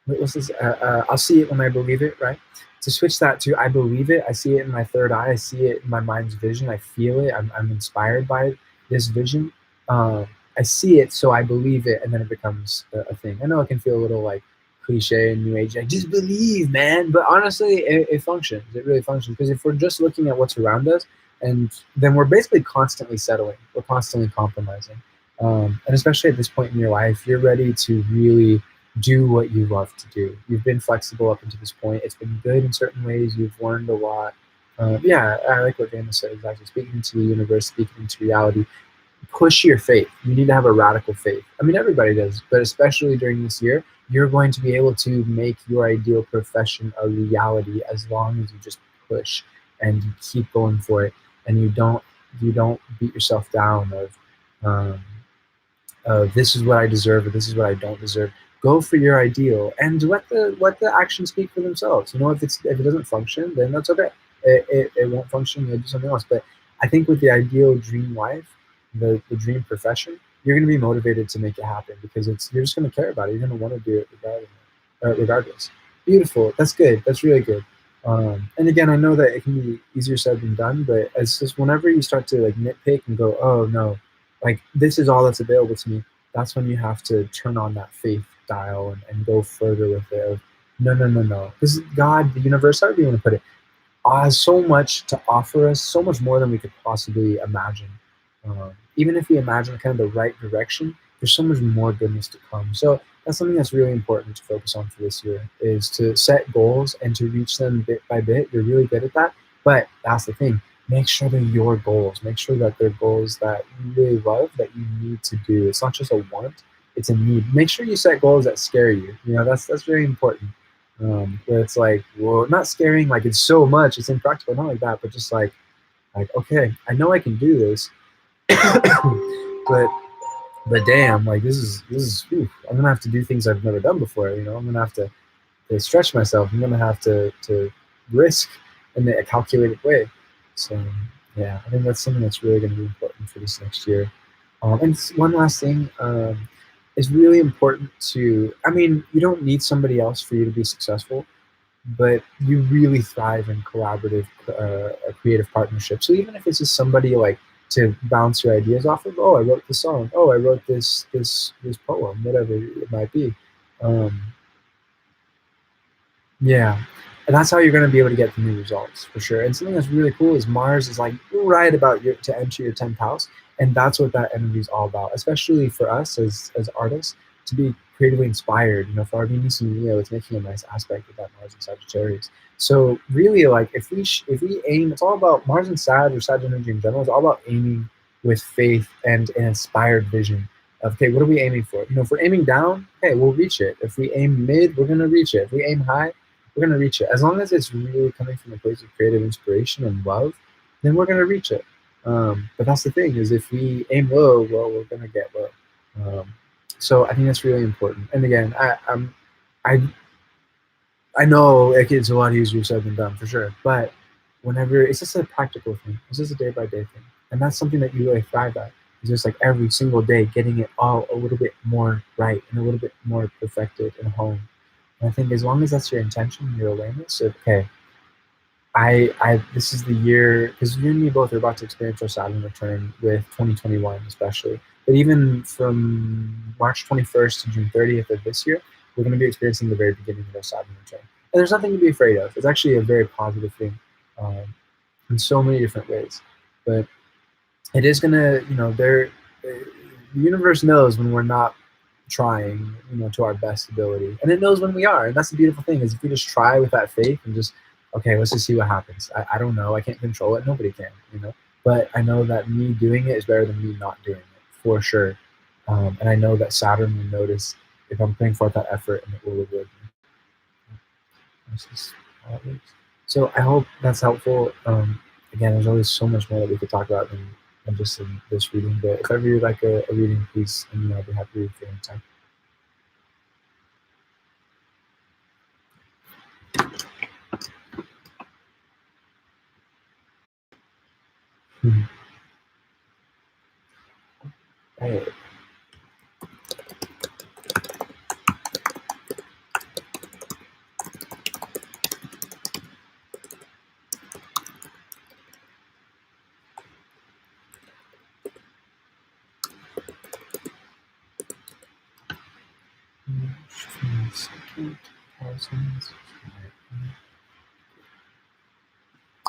what's this? I'll see it when I believe it, right? To switch that to I believe it, I see it in my third eye, I see it in my mind's vision, I feel it, I'm inspired by this vision. Um, I see it, so I believe it, and then it becomes a thing. I know it can feel a little like cliche and new age, like just believe, man. But honestly, it functions. It really functions because if we're just looking at what's around us, and then we're basically constantly settling, we're constantly compromising. And especially at this point in your life, you're ready to really do what you love to do. You've been flexible up until this point. It's been good in certain ways. You've learned a lot. Yeah, I like what Dana said exactly. Speaking into the universe, speaking into reality. Push your faith. You need to have a radical faith. I mean, everybody does, but especially during this year, you're going to be able to make your ideal profession a reality as long as you just push and you keep going for it, and you don't beat yourself down um, this is what I deserve or this is what I don't deserve. Go for your ideal and let the actions speak for themselves. If it doesn't function, then that's okay. It won't function. You'll do something else. But I think with the ideal dream life, the dream profession, you're going to be motivated to make it happen because you're just going to care about it. You're going to want to do it regardless. Beautiful. That's good. That's really good. And again, I know that it can be easier said than done, but it's just whenever you start to like nitpick and go, oh no, like this is all that's available to me, that's when you have to turn on that faith dial and go further with it. No, no, no, no. Because God, the universe, however you want to put it, has so much to offer us, so much more than we could possibly imagine. Even if we imagine kind of the right direction, there's so much more goodness to come. So that's something that's really important to focus on for this year is to set goals and to reach them bit by bit. You're really good at that. But that's the thing. Make sure they're your goals. Make sure that they're goals that you really love, that you need to do. It's not just a want, it's a need. Make sure you set goals that scare you. That's very important. where it's like, well, not scaring, like it's so much, it's impractical, not like that, but just like okay, I know I can do this, but damn, like this is I'm gonna have to do things I've never done before. I'm gonna have to stretch myself. I'm gonna have to risk in a calculated way. So yeah, I think that's something that's really gonna be important for this next year. And one last thing, it's really important to. I mean, you don't need somebody else for you to be successful, but you really thrive in collaborative, creative partnerships. So even if it's just somebody like to bounce your ideas off of, oh, I wrote this song, oh, I wrote this poem, whatever it might be. Um, yeah. And that's how you're going to be able to get the new results for sure. And something that's really cool is Mars is like right about to enter your 10th house. And that's what that energy is all about, especially for us as artists to be creatively inspired. For our Venus and Leo, it's making a nice aspect with that Mars and Sagittarius. So really, like if we aim, it's all about Mars and Sag or Sag energy in general. It's all about aiming with faith and an inspired vision of, okay, what are we aiming for? If we're aiming down, okay, we'll reach it. If we aim mid, we're gonna reach it. If we aim high, we're going to reach it. As long as it's really coming from a place of creative inspiration and love, then we're going to reach it. But that's the thing, is if we aim low, well, we're going to get low. So I think that's really important. And again, I I know it's a lot easier said than done for sure. But whenever it's just a practical thing, it's just a day by day thing, and that's something that you really thrive at. It's just like every single day getting it all a little bit more right and a little bit more perfected and honed. And I think as long as that's your intention, your awareness of, okay, this is the year, because you and me both are about to experience our Saturn return with 2021 especially. But even from March 21st to June 30th of this year, we're going to be experiencing the very beginning of our Saturn return. And there's nothing to be afraid of. It's actually a very positive thing, in so many different ways. But it is going to, the universe knows when we're not trying, to our best ability, and it knows when we are. And that's the beautiful thing, is if we just try with that faith and just, okay, let's just see what happens. I don't know, I can't control it, nobody can, but I know that me doing it is better than me not doing it for sure. And I know that Saturn will notice if I'm putting forth that effort, and it will reward me. This is how it works. So I hope that's helpful. Again, there's always so much more that we could talk about than just in this reading, but if ever you'd like a reading, please, and I'll be happy to read for any time. Hey.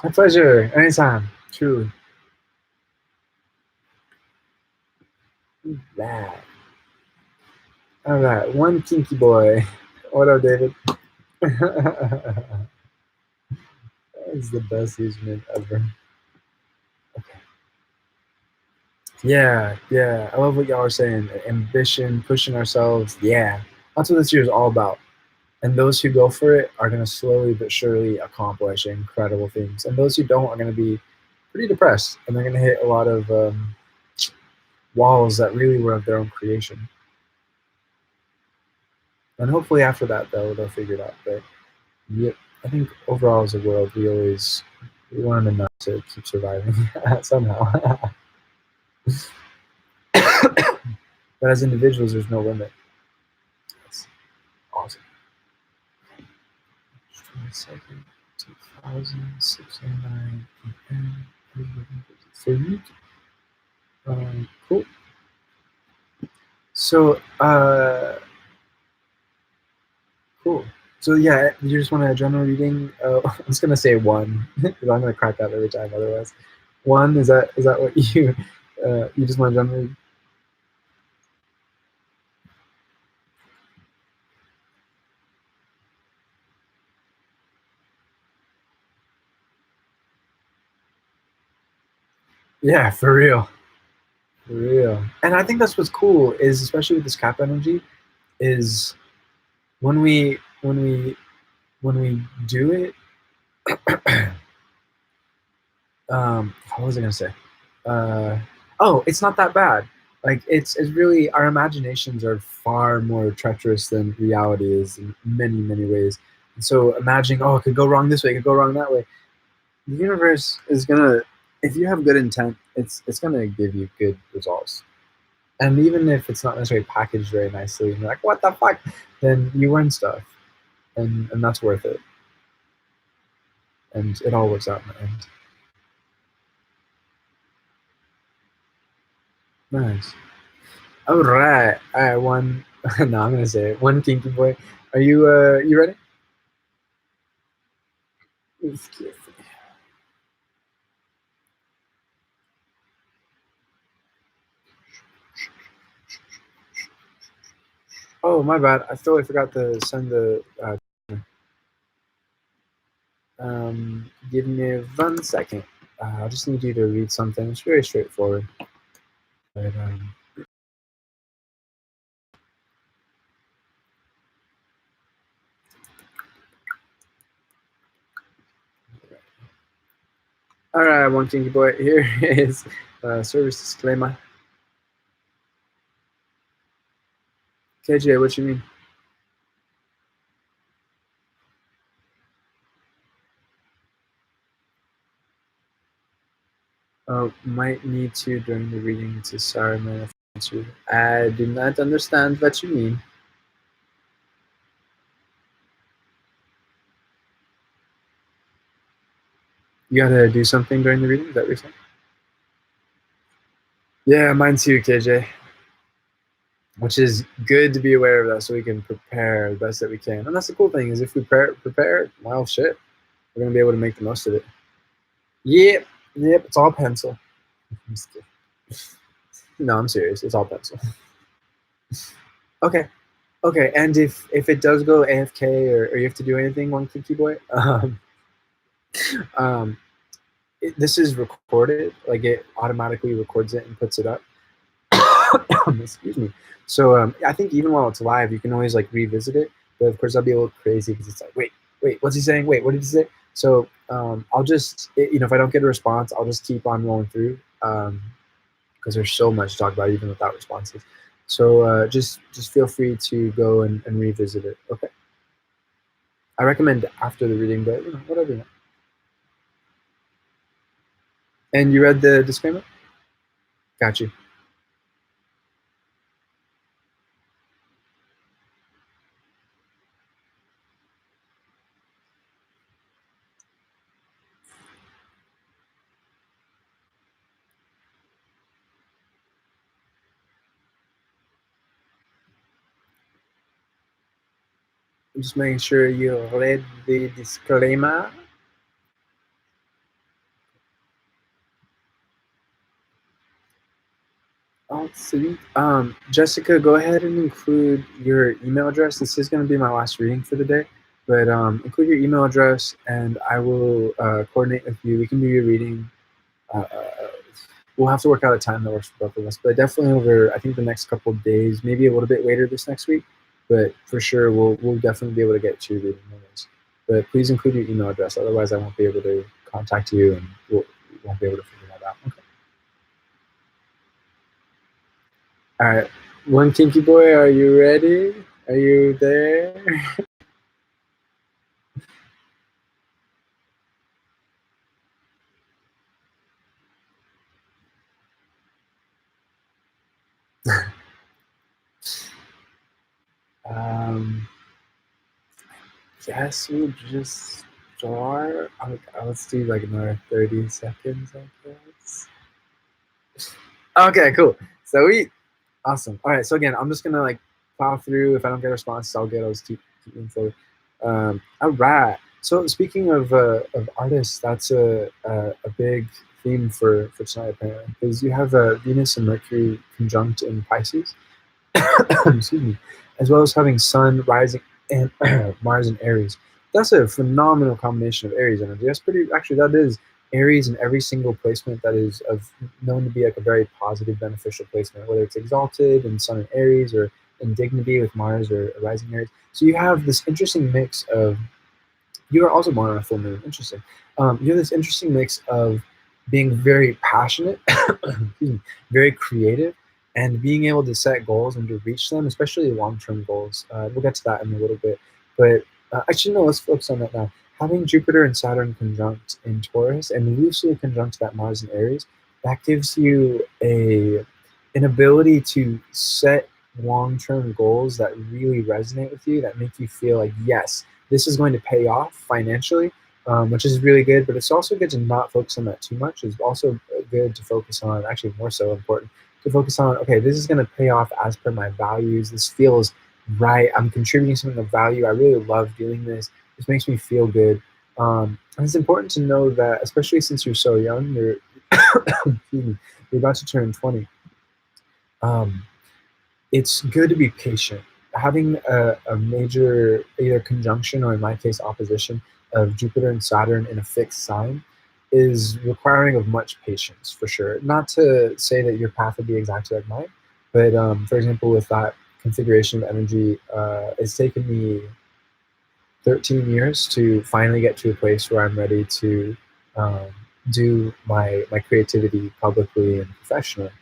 My pleasure. Anytime. Truly. That. All right. One kinky boy. What up, David? That's the best username ever. Okay. Yeah, yeah. I love what y'all are saying. Ambition, pushing ourselves. Yeah. That's what this year is all about. And those who go for it are going to slowly but surely accomplish incredible things. And those who don't are going to be pretty depressed. And they're going to hit a lot of walls that really were of their own creation. And hopefully after that, they'll figure it out. But yeah, I think overall as a world, we learn enough to keep surviving somehow. But as individuals, there's no limit. That's awesome. 22nd, 2069 p.m. Cool. So, cool. So yeah, you just want a general reading? I'm just gonna say one because I'm gonna crack that every time. Otherwise, one is that what you just want a general reading? Yeah, for real, for real. And I think that's what's cool is, especially with this cap energy, is when we when we do it, what was I gonna say? Oh, it's not that bad. Like it's really our imaginations are far more treacherous than reality is in many ways. And so imagining, oh, it could go wrong this way, it could go wrong that way. The universe is gonna, if you have good intent, it's gonna give you good results. And even if it's not necessarily packaged very nicely, and you're like, what the fuck? Then you learn stuff, and that's worth it. And it all works out in the end. Nice. All right. All right. One. No, I'm gonna say it. One kinky boy. Are you you ready? Excuse me. Oh, my bad. I totally forgot to send the. Give me 1 second. I just need you to read something. It's very straightforward. But, all right, one kinky boy. Here is service disclaimer. KJ, what you mean? Might need to during the reading to sorry, man. I do not understand what you mean. You gotta do something during the reading. Is that what you're saying? Yeah, mine too, KJ. Which is good to be aware of that, so we can prepare the best that we can. And that's the cool thing is if we prepare, well, shit, we're gonna be able to make the most of it. Yep, yep, it's all pencil. I'm just kidding. No, I'm serious. It's all pencil. Okay, okay. And if it does go AFK or you have to do anything, one kinky boy, um, this is recorded. Like it automatically records it and puts it up. Excuse me. So I think even while it's live, you can always like revisit it. But of course, I'll be a little crazy because it's like, wait, what's he saying? Wait, what did he say? So I'll just, if I don't get a response, I'll just keep on rolling through because there's so much to talk about even without responses. So just feel free to go and revisit it. Okay. I recommend after the reading, but whatever. And you read the disclaimer? Got you. Just making sure you read the disclaimer. Oh, sweet. Jessica, go ahead and include your email address. This is going to be my last reading for the day, but include your email address, and I will coordinate with you. We can do your reading. Uh, we'll have to work out a time that works for both of us, but definitely over, I think, the next couple of days, maybe a little bit later this next week, but for sure, we'll definitely be able to get to your reading moments. But please include your email address, otherwise I won't be able to contact you, and we won't be able to figure that out. Okay. All right. One kinky boy, are you ready? Are you there? um, yes, we'll just start. Let's do like another 30 seconds, I guess. Okay, cool. So awesome. All right, so again, I'm just gonna like plow through. If I don't get a response, I'll just keep moving forward. All right. So speaking of artists, that's a big theme for tonight apparently, because you have Venus and Mercury conjunct in Pisces. Excuse me, as well as having Sun rising and Mars in Aries. That's a phenomenal combination of Aries energy. That's pretty. Actually, that is Aries in every single placement that is of known to be like a very positive, beneficial placement. Whether it's exalted and Sun in Aries, or in dignity with Mars or rising Aries. So you have this interesting mix of You are also born on a full moon. Interesting. You have this interesting mix of being very passionate, excuse me, very creative, and being able to set goals and to reach them, especially long-term goals. We'll get to that in a little bit. But actually, no, let's focus on that now. Having Jupiter and Saturn conjunct in Taurus and loosely conjunct that Mars in Aries, that gives you an ability to set long-term goals that really resonate with you, that make you feel like, yes, this is going to pay off financially, which is really good. But it's also good to not focus on that too much. It's also good to focus on, actually more so important, to focus on, okay, this is going to pay off as per my values. This feels right. I'm contributing something of value. I really love doing this. This makes me feel good. And it's important to know that, especially since you're so young, you're, excuse me, you're about to turn 20. Um, it's good to be patient. Having a major either conjunction or in my case opposition of Jupiter and Saturn in a fixed sign is requiring of much patience for sure. Not to say that your path would be exactly like mine, but for example, with that configuration of energy, it's taken me 13 years to finally get to a place where I'm ready to um, do my creativity publicly and professionally.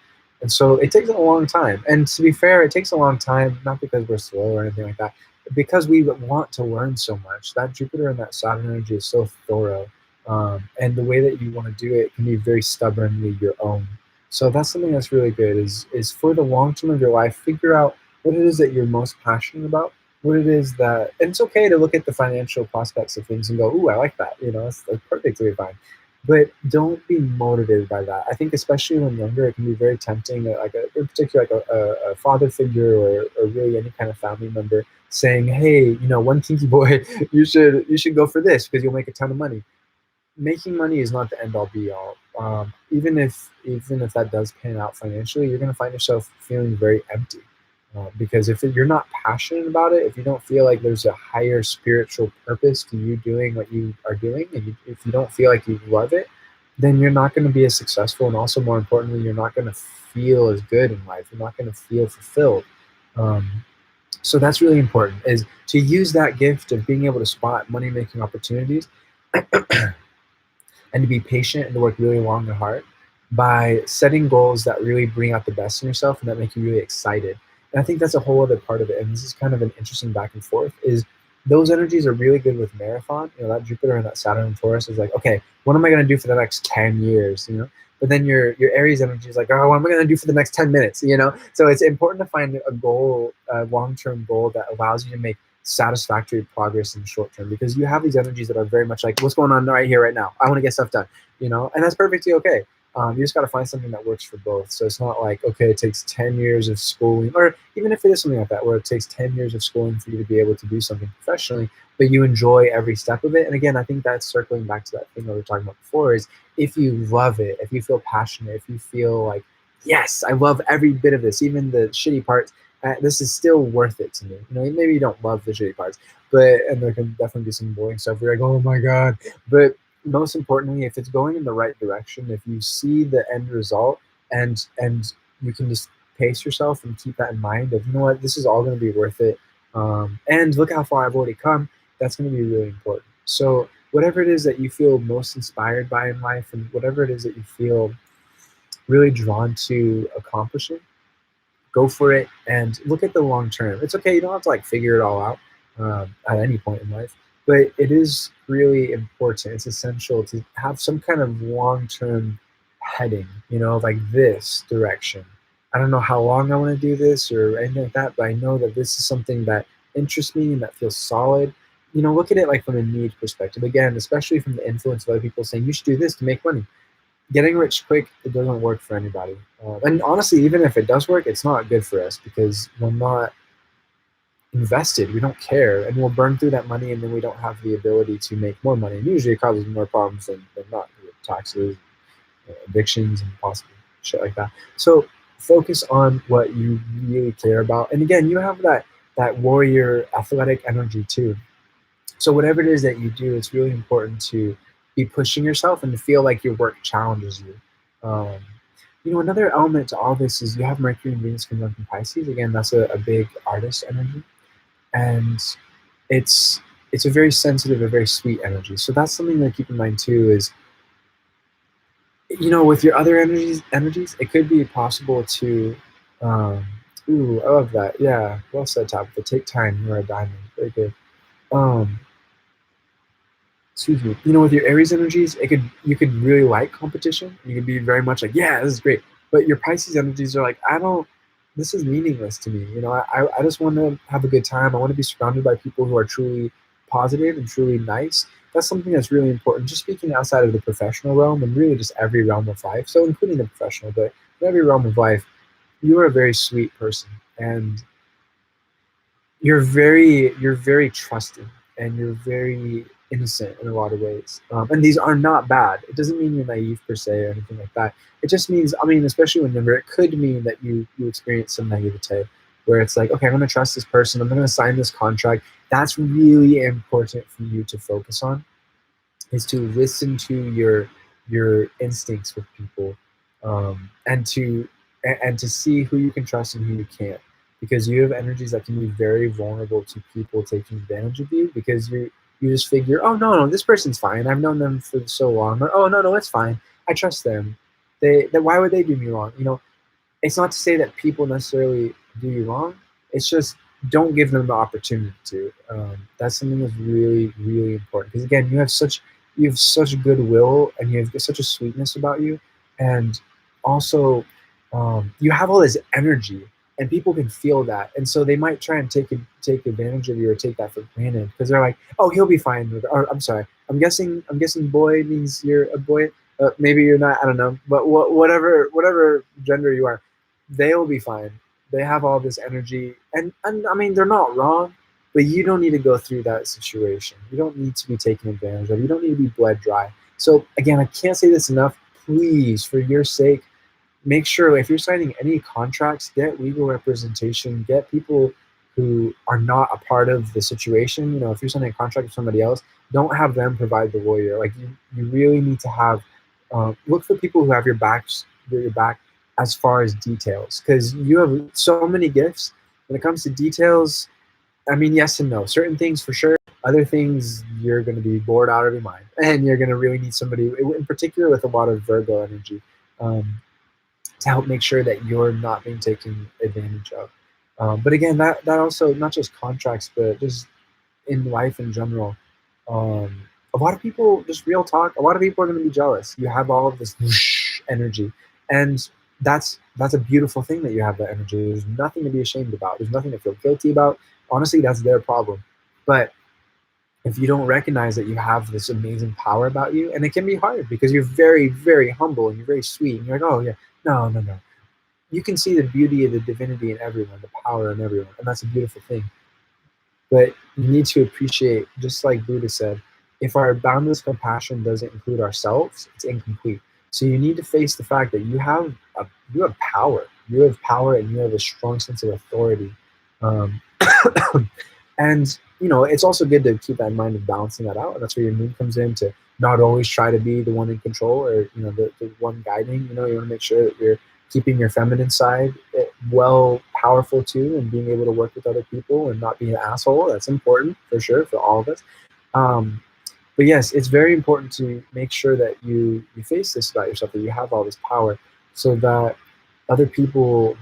And so it takes a long time. And to be fair, it takes a long time, not because we're slow or anything like that, but because we want to learn so much. That Jupiter and that Saturn energy is so thorough. And the way that you want to do it can be very stubbornly your own. So that's something that's really good is for the long term of your life, figure out what it is that you're most passionate about, what it is that, and it's okay to look at the financial prospects of things and go, ooh, I like that, that's perfectly fine. But don't be motivated by that. I think especially when younger, it can be very tempting, in particular, like a father figure or really any kind of family member saying, hey, one kinky boy, you should go for this because you'll make a ton of money. Making money is not the end all be all. Even if that does pan out financially, you're going to find yourself feeling very empty. Because if you're not passionate about it, if you don't feel like there's a higher spiritual purpose to you doing what you are doing, and if you don't feel like you love it, then you're not going to be as successful. And also, more importantly, you're not going to feel as good in life. You're not going to feel fulfilled. Um, so that's really important, is to use that gift of being able to spot money making opportunities and to be patient and to work really long and hard by setting goals that really bring out the best in yourself and that make you really excited. And I think that's a whole other part of it. And this is kind of an interesting back and forth, is those energies are really good with marathon. That Jupiter and that Saturn and Taurus is like, okay, what am I going to do for the next 10 years? But then your Aries energy is like, oh, what am I going to do for the next 10 minutes? So it's important to find a goal, a long-term goal that allows you to make satisfactory progress in the short term, because you have these energies that are very much like, what's going on right here, right now? I want to get stuff done, and that's perfectly okay. You just got to find something that works for both. So it's not like, okay, it takes 10 years of schooling, or even if it is something like that, where it takes 10 years of schooling for you to be able to do something professionally, but you enjoy every step of it. And again, I think that's circling back to that thing that we were talking about before, is if you love it, if you feel passionate, if you feel like, yes, I love every bit of this, even the shitty parts, this is still worth it to me. Maybe you don't love the shitty parts, and there can definitely be some boring stuff where you're like, oh my God. But most importantly, if it's going in the right direction, if you see the end result, and you can just pace yourself and keep that in mind of, what, this is all going to be worth it. And look how far I've already come. That's going to be really important. So whatever it is that you feel most inspired by in life, and whatever it is that you feel really drawn to accomplishing, go for it and look at the long term. It's okay, you don't have to figure it all out at any point in life, but it is really important. It's essential to have some kind of long term heading, like this direction. I don't know how long I want to do this or anything like that, but I know that this is something that interests me and that feels solid. Look at it from a need perspective. Again, especially from the influence of other people saying you should do this to make money. Getting rich quick, it doesn't work for anybody. And honestly, even if it does work, it's not good for us because we're not invested. We don't care, and we'll burn through that money, and then we don't have the ability to make more money. And usually, it causes more problems than not, with taxes, addictions, and possibly shit like that. So focus on what you really care about. And again, you have that warrior athletic energy too. So whatever it is that you do, it's really important to be pushing yourself and to feel like your work challenges you. Um, another element to all this is you have Mercury and Venus conjunct in Pisces. Again, that's a big artist energy, and it's it's a very sensitive, a very sweet energy. So that's something to keep in mind too. Is with your other energies, it could be possible to. Um, I love that. Yeah, well said, Tabitha. Take time. You're a diamond. Very good. Um, excuse me. With your Aries energies, you could really like competition. You could be very much like, yeah, this is great. But your Pisces energies are like, I don't. This is meaningless to me. I just want to have a good time. I want to be surrounded by people who are truly positive and truly nice. That's something that's really important. Just speaking outside of the professional realm and really just every realm of life. So including the professional, but in every realm of life, you are a very sweet person, and you're very trusting, and you're very innocent in a lot of ways, and these are not bad. It doesn't mean you're naive per se or anything like that. It just means, especially when younger, it could mean that you experience some naivete, where it's like, okay, I'm going to trust this person, I'm going to sign this contract. That's really important for you to focus on, is to listen to your instincts with people, and to see who you can trust and who you can't, because you have energies that can be very vulnerable to people taking advantage of you, because you just figure, oh no, this person's fine, I've known them for so long, or oh no, it's fine, I trust them, why would they do me wrong? It's not to say that people necessarily do you wrong. It's just, don't give them the opportunity to. That's something that's really, really important. Because again, you have such goodwill, and you have such a sweetness about you, and also, you have all this energy, and people can feel that, and so they might try and take advantage of you or take that for granted, because they're like, oh, he'll be fine with it. Or I'm sorry, I'm guessing boy means you're a boy. Maybe you're not. I don't know, but whatever gender you are, they'll be fine. They have all this energy, and they're not wrong, but you don't need to go through that situation. You don't need to be taken advantage of. You don't need to be bled dry. So again, I can't say this enough. Please, for your sake, make sure if you're signing any contracts, get legal representation, get people who are not a part of the situation. If you're signing a contract with somebody else, don't have them provide the lawyer. Like, you really need to have, look for people who have your back as far as details, because you have so many gifts. When it comes to details, yes and no. Certain things for sure. Other things, you're going to be bored out of your mind, and you're going to really need somebody, in particular with a lot of Virgo energy, um, to help make sure that you're not being taken advantage of. But again, that also, not just contracts, but just in life in general. A lot of people, just real talk, a lot of people are going to be jealous. You have all of this whoosh energy, and that's a beautiful thing that you have that energy. There's nothing to be ashamed about. There's nothing to feel guilty about. Honestly, that's their problem. But if you don't recognize that you have this amazing power about you, and it can be hard because you're very, very humble and you're very sweet, and you're like, oh yeah, no. You can see the beauty of the divinity in everyone, the power in everyone, and that's a beautiful thing. But you need to appreciate, just like Buddha said, if our boundless compassion doesn't include ourselves, it's incomplete. So you need to face the fact that you have power. You have power, and you have a strong sense of authority. Um, and it's also good to keep that in mind of balancing that out. And that's where your moon comes in, to not always try to be the one in control, or the one guiding. You want to make sure that you're keeping your feminine side powerful too, and being able to work with other people and not be an asshole. That's important for sure for all of us. But yes, it's very important to make sure that you face this about yourself, that you have all this power, so that other people,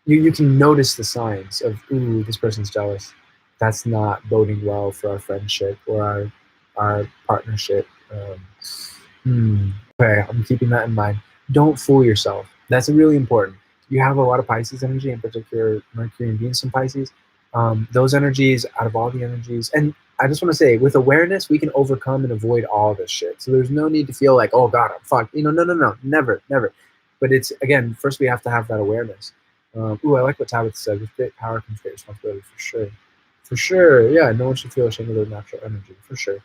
you can notice the signs of, ooh, this person's jealous. That's not boding well for our friendship or our partnership. Okay, I'm keeping that in mind. Don't fool yourself. That's really important. You have a lot of Pisces energy, in particular Mercury and Venus in Pisces. Those energies, out of all the energies, and I just want to say, with awareness, we can overcome and avoid all this shit. So there's no need to feel like, oh God, I'm fucked. No, never. But it's, again, first we have to have that awareness. I like what Tabitha said. With great power comes great responsibility, for sure. For sure, yeah. No one should feel ashamed of their natural energy, for sure.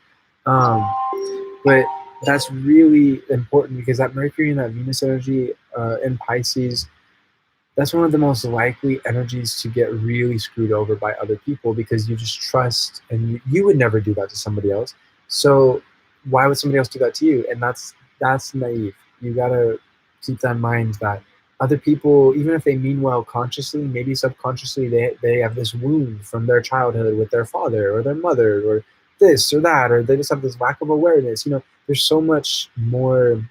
But that's really important, because that Mercury and that Venus energy in Pisces, that's one of the most likely energies to get really screwed over by other people, because you just trust, and you would never do that to somebody else. So why would somebody else do that to you? And that's naive. You gotta keep that in mind, that other people, even if they mean well consciously, maybe subconsciously they have this wound from their childhood with their father or their mother, or this or that, or they just have this lack of awareness. There's so much more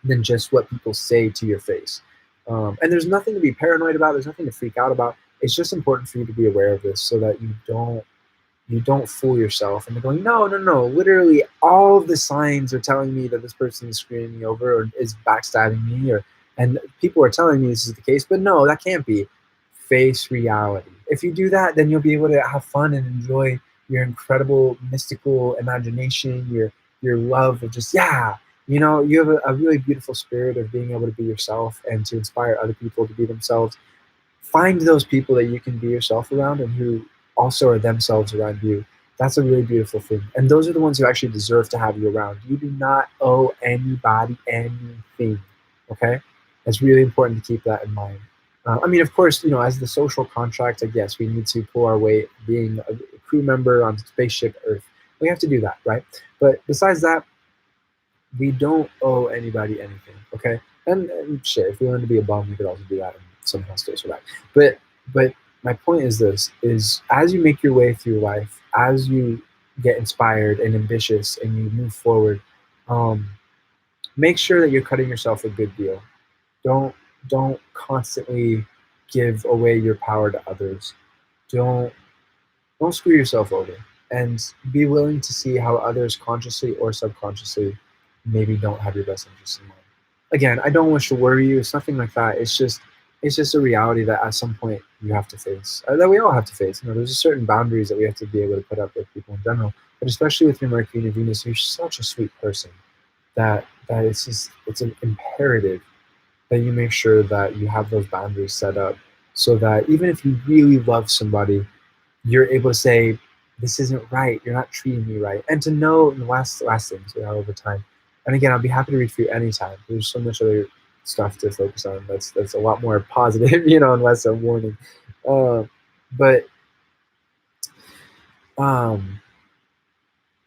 than just what people say to your face. And there's nothing to be paranoid about. There's nothing to freak out about. It's just important for you to be aware of this so that you don't fool yourself and going, no, no, no. Literally, all of the signs are telling me that this person is screwing me over or is backstabbing me, and people are telling me this is the case. But no, that can't be. Face reality. If you do that, then you'll be able to have fun and enjoy your incredible mystical imagination, your love of just you have a really beautiful spirit of being able to be yourself and to inspire other people to be themselves. Find those people that you can be yourself around and who also are themselves around you. That's a really beautiful thing. And those are the ones who actually deserve to have you around. You do not owe anybody anything. Okay? It's really important to keep that in mind. Of course, as the social contract, I guess we need to pull our weight being a crew member on spaceship Earth. We have to do that, right? But besides that, we don't owe anybody anything, okay? And sure, if we wanted to be a bum, we could also do that and somehow still survive. But my point is this: is as you make your way through life, as you get inspired and ambitious, and you move forward, um, make sure that you're cutting yourself a good deal. Don't don't constantly give away your power to others. Don't don't screw yourself over, and be willing to see how others consciously or subconsciously maybe don't have your best interests in mind. Again, I don't wish to worry you. It's nothing like that. It's just a reality that at some point you have to face, that we all have to face. There's a certain boundaries that we have to be able to put up with people in general, but especially with your Mercury and your Venus, you're such a sweet person that it's an imperative that you make sure that you have those boundaries set up, so that even if you really love somebody, you're able to say, this isn't right, you're not treating me right. And to know, and the last thing, so over time. And again, I'll be happy to read for you anytime. There's so much other stuff to focus on that's a lot more positive, and less a warning. Uh, but um,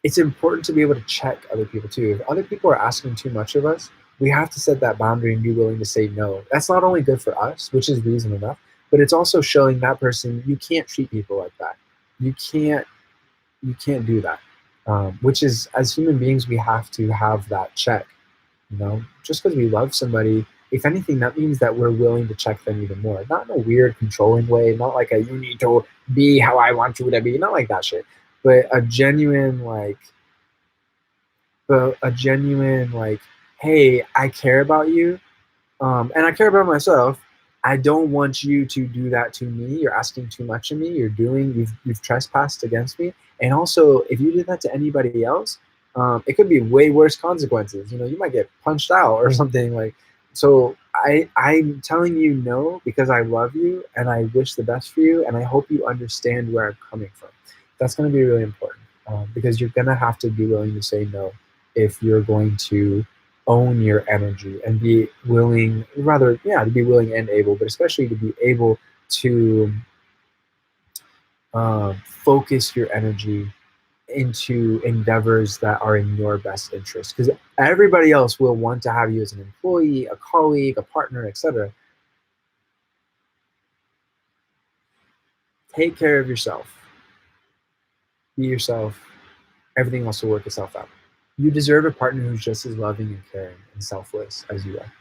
it's important to be able to check other people too. If other people are asking too much of us, we have to set that boundary and be willing to say no. That's not only good for us, which is reason enough, but it's also showing that person you can't treat people like that. You can't do that. Which is, as human beings, we have to have that check. Just because we love somebody, if anything, that means that we're willing to check them even more. Not in a weird, controlling way, not like a you need to be how I want you to be, not like that shit, but a genuine, hey, I care about you, and I care about myself. I don't want you to do that to me. You're asking too much of me. You've trespassed against me. And also, if you did that to anybody else, it could be way worse consequences. You might get punched out or something like. So I'm telling you no because I love you and I wish the best for you, and I hope you understand where I'm coming from. That's going to be really important, because you're going to have to be willing to say no if you're going to own your energy and be willing, rather, yeah, to be willing and able, but especially to be able to focus your energy into endeavors that are in your best interest. Because everybody else will want to have you as an employee, a colleague, a partner, etc. Take care of yourself. Be yourself. Everything else will work itself out. You deserve a partner who's just as loving and caring and selfless as you are,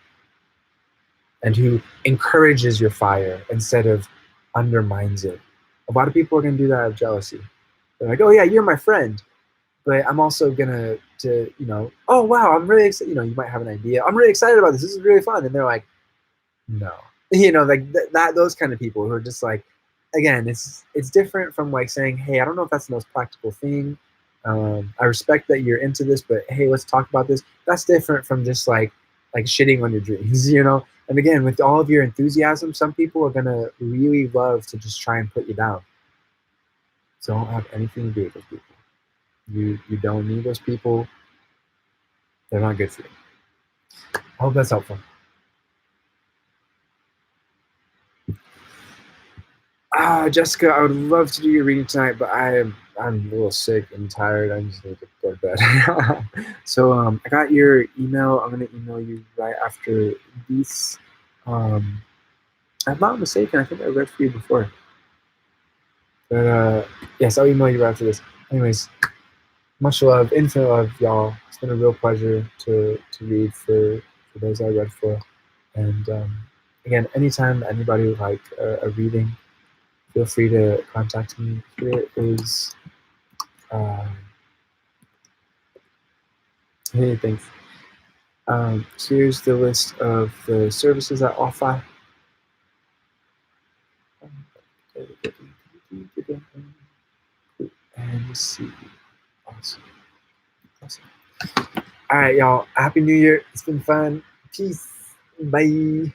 and who encourages your fire instead of undermines it. A lot of people are going to do that out of jealousy. They're like, oh yeah, you're my friend, but I'm also gonna oh wow, I'm really excited. You might have an idea. I'm really excited about this. This is really fun. And they're like, no, like that. Those kind of people who are just like, again, it's different from like saying, hey, I don't know if that's the most practical thing. I respect that you're into this, but hey, let's talk about this. That's different from just like shitting on your dreams. And again, with all of your enthusiasm, some people are gonna really love to just try and put you down. So don't have anything to do with those people. You don't need those people. They're not good for you. I hope that's helpful. Jessica, I would love to do your reading tonight, but I'm a little sick and tired. I just need to go to bed. So I got your email. I'm gonna email you right after this. Um, I'm not mistaken. I think I read for you before. But yes, I'll email you right after this. Anyways, Much love, infinite love, y'all. It's been a real pleasure to read for those I read for. And again, anytime anybody would like a reading, feel free to contact me. Here is, hey, thanks. Here's the list of the services I offer. And let's see. Awesome. Awesome. All right, y'all. Happy New Year. It's been fun. Peace. Bye.